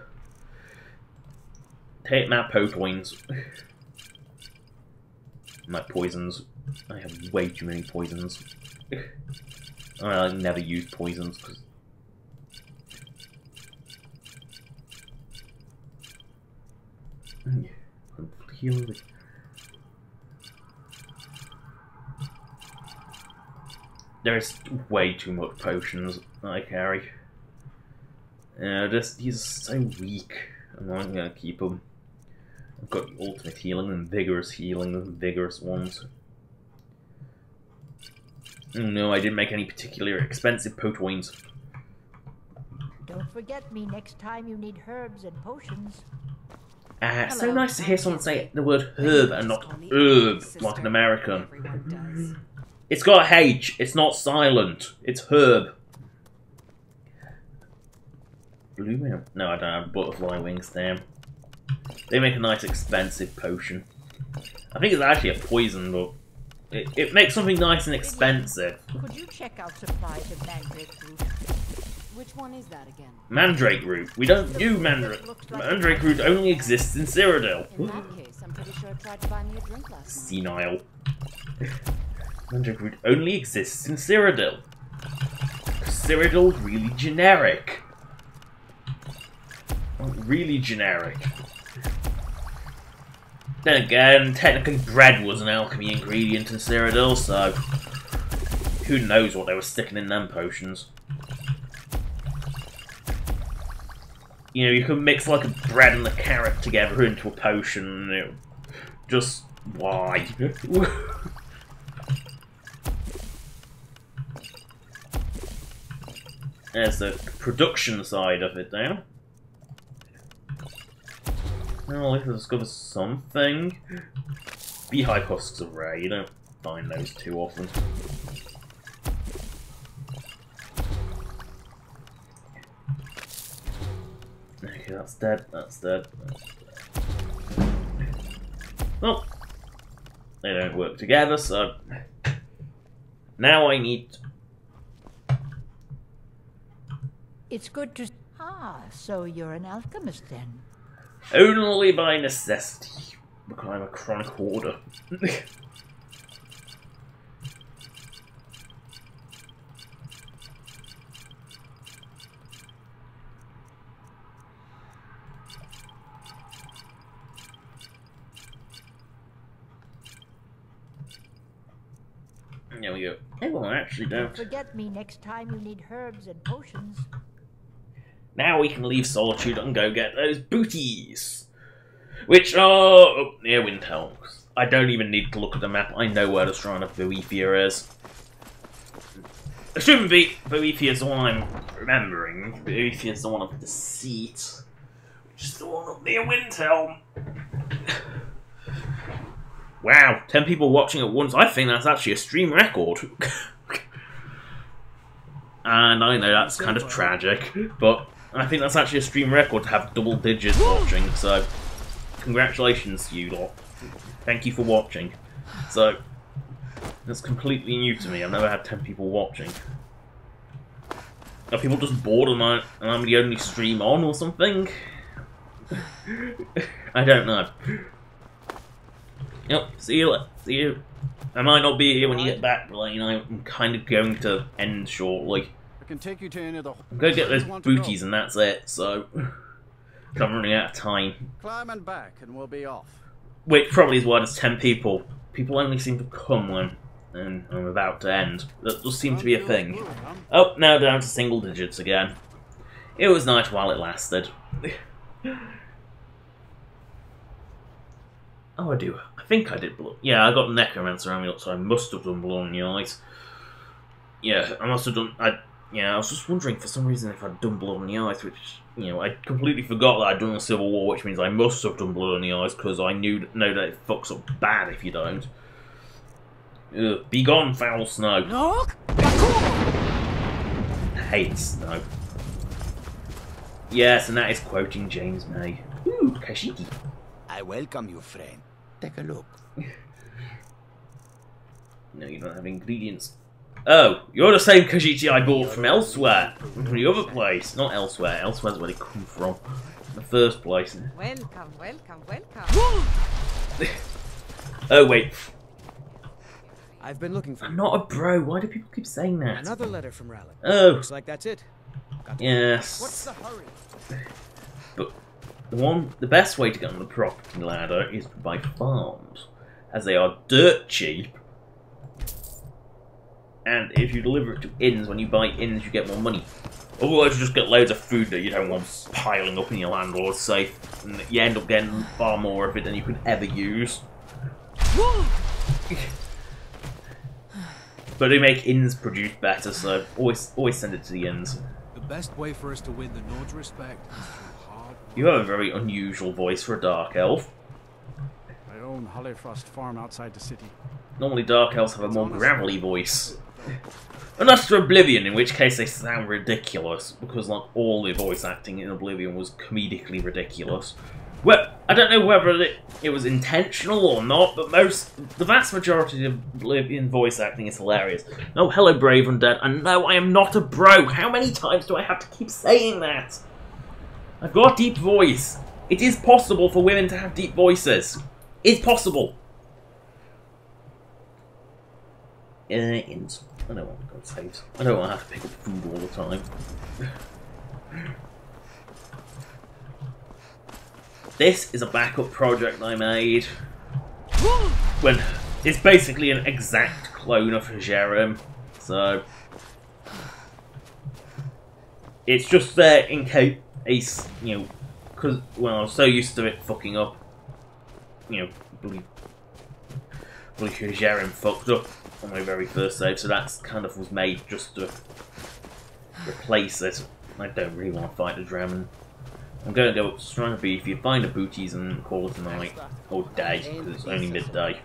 Take my Potoins. My poisons. I have way too many poisons. I never use poisons because there's way too much potions I carry. He's so weak. I'm not gonna keep him. I've got ultimate healing and vigorous ones. No, I didn't make any particularly expensive Potoins. Don't forget me next time you need herbs and potions. It's so nice to hear someone say the word herb and not herb, like an American. It's got a H, it's not silent, it's herb. Blue whale? No, I don't have butterfly wings, damn. They make a nice expensive potion. I think it's actually a poison, but it makes something nice and expensive. Could you check out supplies of mandrake root? Which one is that again? Mandrake root? We don't do mandrake. Mandrake root only exists in Cyrodiil. In that case, I'm pretty sure I tried to buy me a drink last night. Senile. Mandrake root only exists in Cyrodiil. Cyrodiil's really generic. Really generic. Then again, technically bread was an alchemy ingredient in Cyrodiil, so who knows what they were sticking in them potions. you know, you can mix like a bread and a carrot together into a potion. You know, just why? There's the production side of it now. Oh, let's discover something. Beehive husks are rare. You don't find those too often. Okay, that's dead. That's dead. That's dead. Well, they don't work together, so now I need. It's good to. Ah, so you're an alchemist then? Only by necessity, because I'm a chronic hoarder. There we go. Oh, well, I actually don't. Forget me next time you need herbs and potions. Now we can leave Solitude and go get those booties, which are up near Windhelm. I don't even need to look at the map. I know where the Shrine of Boethia is. Assuming Boethia is the one I'm remembering. Boethia is the one of Deceit, which is the one up near Windhelm. Wow, 10 people watching at once. I think that's actually a stream record. And I know that's kind of tragic, but I think that's actually a stream record to have double digits watching, so congratulations to you lot. Thank you for watching. So, that's completely new to me. I've never had 10 people watching. Are people just bored and I'm the only stream on or something? I don't know. Yep, see you. I might not be here when you get back, Blaine. I'm kind of going to end shortly. I can take you to any of the. I'm going to get those booties and that's it, so I'm running out of time. Climb and back and we'll be off. Which probably is why there's 10 people. People only seem to come when I'm about to end. That does seem to be a thing. Oh, now down to single digits again. It was nice while it lasted. Oh, I do. I think I did blood. Yeah, I got Necromancer amulet, so I must have done blood in the eyes. Yeah, I must have done. I was just wondering for some reason if I'd done blood in the eyes, which, you know, I completely forgot that I'd done the Civil War, which means I must have done blood in the eyes because I know that it fucks up bad if you don't. Ugh, be gone, foul snow. I hate snow. Yes, and that is quoting James May. Ooh, Kashiki. I welcome you, friend. Take a look. No, you don't have ingredients. Oh, you're the same Kashiki I bought from elsewhere. From the other place. Not elsewhere. Elsewhere's where they come from. In the first place. Welcome, welcome, welcome. Oh, wait. I've been looking for you. I'm not a bro. Why do people keep saying that? Another letter from Raleigh. Oh. Looks like that's it. Yes. What's the hurry? But the best way to get on the property ladder is to buy farms, as they are dirt cheap. And if you deliver it to inns, when you buy inns, you get more money. Otherwise, you just get loads of food that you don't want piling up in your landlord's safe, and you end up getting far more of it than you could ever use. But they make inns produce better, so always send it to the inns. The best way for us to win the Nord's respect is through hard work. You have a very unusual voice for a dark elf. I own Hollyfrost Farm outside the city. Normally dark elves have a more gravelly voice. Unless they're Oblivion, in which case they sound ridiculous, because like all the voice acting in Oblivion was comedically ridiculous. Well, I don't know whether it was intentional or not, but the vast majority of Oblivion voice acting is hilarious. Oh, hello Brave Undead, and no, I am not a bro! How many times do I have to keep saying that? I've got a deep voice. It is possible for women to have deep voices. It's possible. Inns. I don't want to go saves. I don't want to have to pick up food all the time. This is a backup project I made. When it's basically an exact clone of Skyrim, so it's just there in case Ace, you know, because, well, I was so used to it fucking up. You know, bloody Skyrim fucked up on my very first save, so that's kind of was made just to replace it. I don't really want to fight the Dragon. I'm going to go up to Shrine of Boethiah, find the booties and call it a night. Or day, because it's only midday.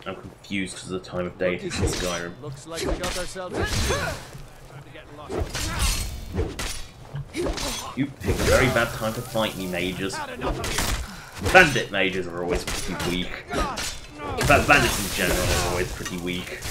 I'm confused because of the time of day it is in Skyrim. Looks like we got ourselves a time to get lost. You pick a very bad time to fight me, mages. Bandit mages are always pretty weak. In fact, bandits in general are always pretty weak.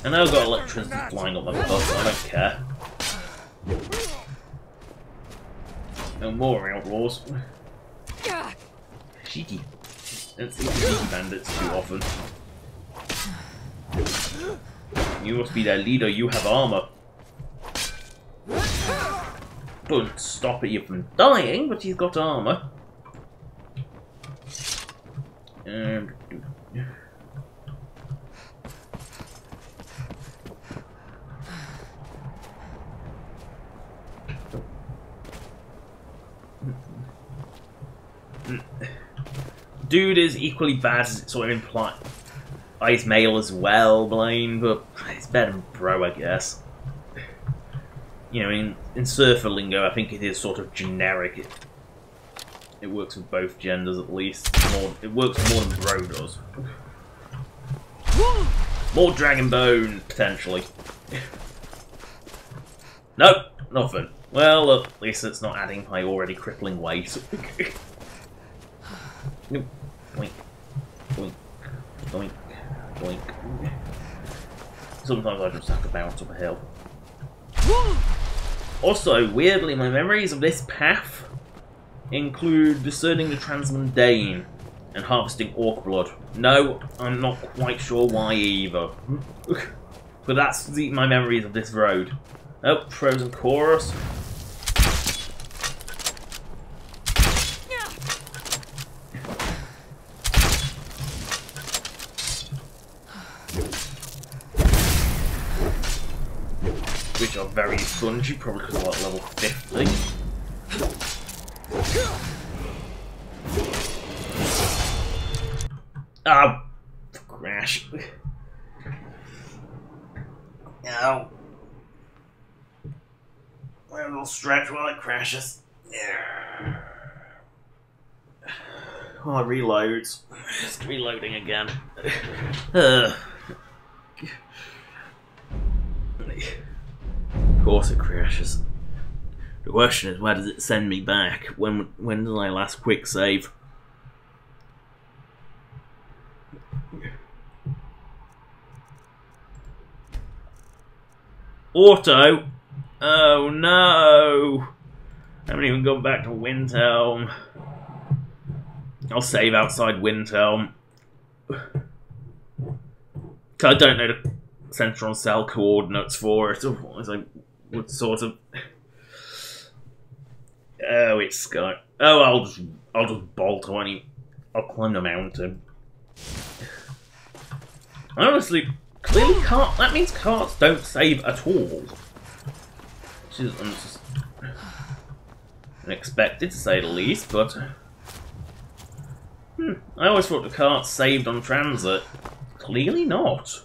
I know I've got electricity flying up my butt, so I don't care. No more outlaws. Cheeky. Don't see cheeky bandits too often. You must be their leader, you have armor. Don't stop you from dying, but he's got armor. Dude is equally bad as it sort of implies male as well, Blaine, but it's better than bro, I guess. You know, in surfer lingo, I think it is sort of generic. It works with both genders at least. It works more than bro does. More dragon bone, potentially. Nope, nothing. Well, at least it's not adding my already crippling weight. Nope. Boink. Boink. Boink. Boink. Sometimes I just have to bounce up a hill. Also, weirdly, my memories of this path include discerning the transmundane and harvesting orc blood. No, I'm not quite sure why either. But that's my memories of this road. Oh, frozen chorus. Which are very spongy, probably because I'm at level 50. Oh, crash. Ow. A little stretch while it crashes. Oh, it reloads. It's reloading again. Of course it crashes. The question is, where does it send me back? When did I last quick save? Auto? Oh no! I haven't even gone back to Windhelm. I'll save outside Windhelm. I don't know the central cell coordinates for it, otherwise I would sort of... Oh, it's Sky. Oh, I'll just bolt away. I'll climb the mountain. Honestly, clearly that means carts don't save at all. Which is unexpected, to say the least, but... I always thought the carts saved on transit. Clearly not.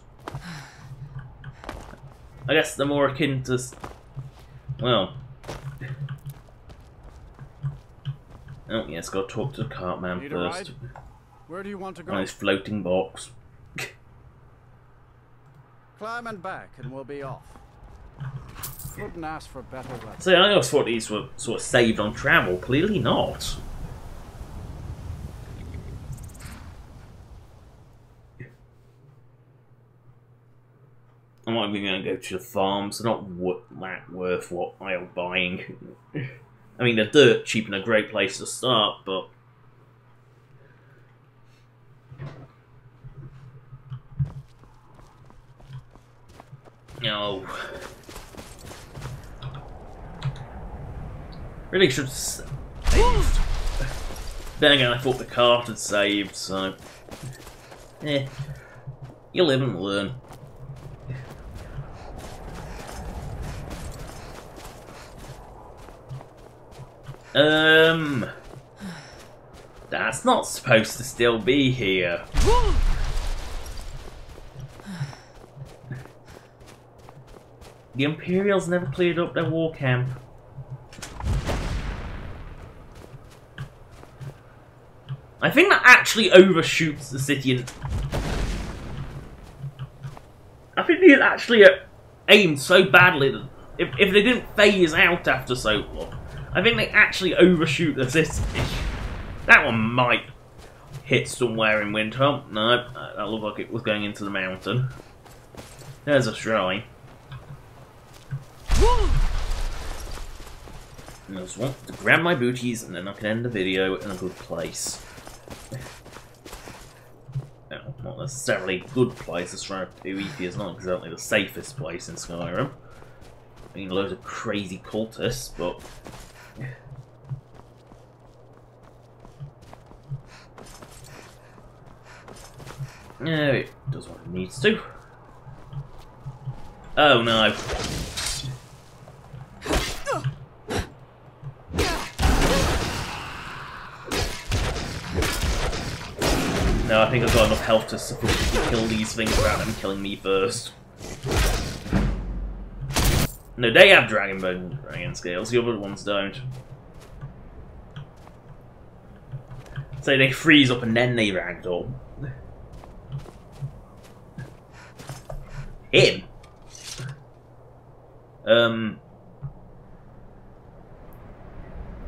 I guess they're more akin to... Well... Oh, yes, gotta talk to the cart man first. Where do you want to go? On his floating box. Climb and back, and we'll be off. Couldn't ask for better weather. See, I always thought these were sort of saved on travel. Clearly not. I'm not even going to go to the farms. They're not that worth what I'm buying. I mean, they're dirt cheap and a great place to start, but... No. Really should have saved. Then again, I thought the cart had saved, so... Eh. You live and learn. That's not supposed to still be here. The Imperials never cleared up their war camp. I think that actually overshoots the city, and I think they actually aimed so badly that if they didn't phase out after so long, I think they actually overshoot the city. That one might hit somewhere in winter. Oh, no, that looked like it was going into the mountain. There's a shrine. I just want to grab my booties and then I can end the video in a good place. Well, not necessarily a good place. The Shrine of Boethia is not exactly the safest place in Skyrim. I mean, loads of crazy cultists, but... No, it does what it needs to. Oh no. No, I think I've got enough health to sufficiently kill these things without them killing me first. No, they have dragon bone and dragon scales, the other ones don't. So they freeze up and then they ragdoll. Him?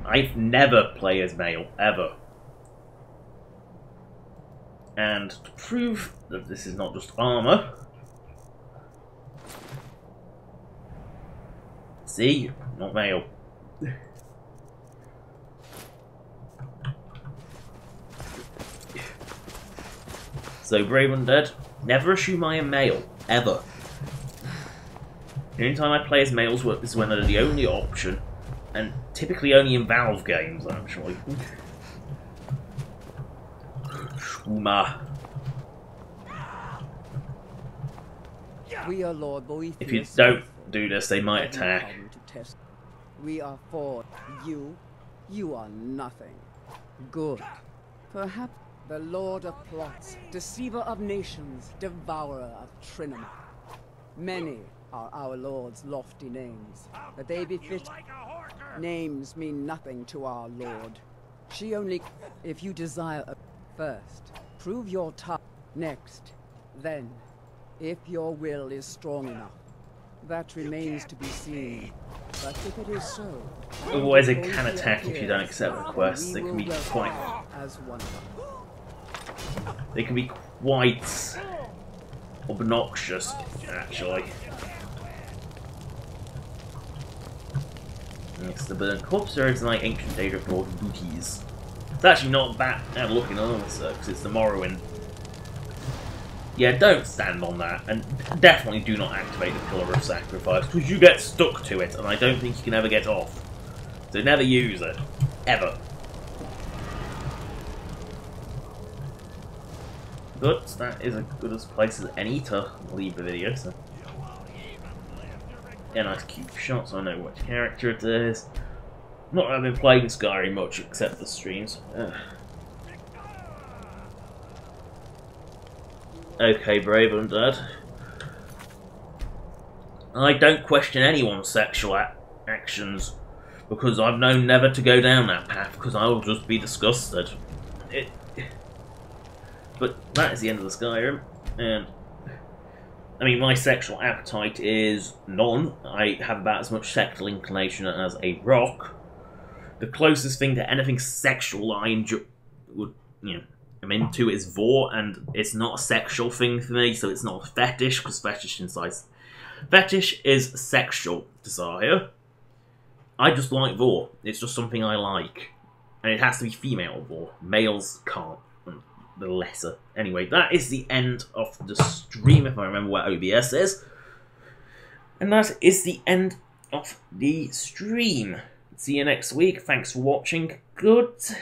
I've never played as male, ever. And to prove that this is not just armor, see, not male. So Brave Undead, never assume I am male, ever. The only time I play as males is when they're the only option, and typically only in Valve games, actually. Shuma. We are Lord Boethius. If you don't do this, they might attack. We are for you. You are nothing. Good. Perhaps the Lord of Plots, Deceiver of Nations, Devourer of Trinoma. Many are our Lord's lofty names, but they befit. Names mean nothing to our Lord. She only, if you desire a first, prove your tough. Next, then, if your will is strong enough, that remains to be seen. But if it is so, otherwise they can attack if you don't accept requests. They can be quite. They can be quite obnoxious, actually. It's the burnt corpse, or it's like ancient Daedric Lord booties. It's actually not that bad looking also, because it's the Morrowind. Yeah, don't stand on that, and definitely do not activate the Pillar of Sacrifice, because you get stuck to it, and I don't think you can ever get off. So never use it. Ever. But that is as good a place as any to leave the video, so... Yeah, nice cute shot, so I know which character it is. Not that I've been playing Skyrim much, except for streams. Okay, Brave Undead. I don't question anyone's sexual actions, because I've known never to go down that path, because I will just be disgusted. But that is the end of the Skyrim, and I mean, my sexual appetite is none. I have about as much sexual inclination as a rock. The closest thing to anything sexual I'm into is vor, and it's not a sexual thing for me, so it's not a fetish, because fetish is sexual desire. I just like vor. It's just something I like. And it has to be female vor. Males can't. The lesser. Anyway, that is the end of the stream, if I remember where OBS is. And that is the end of the stream. See you next week. Thanks for watching. Goodbye.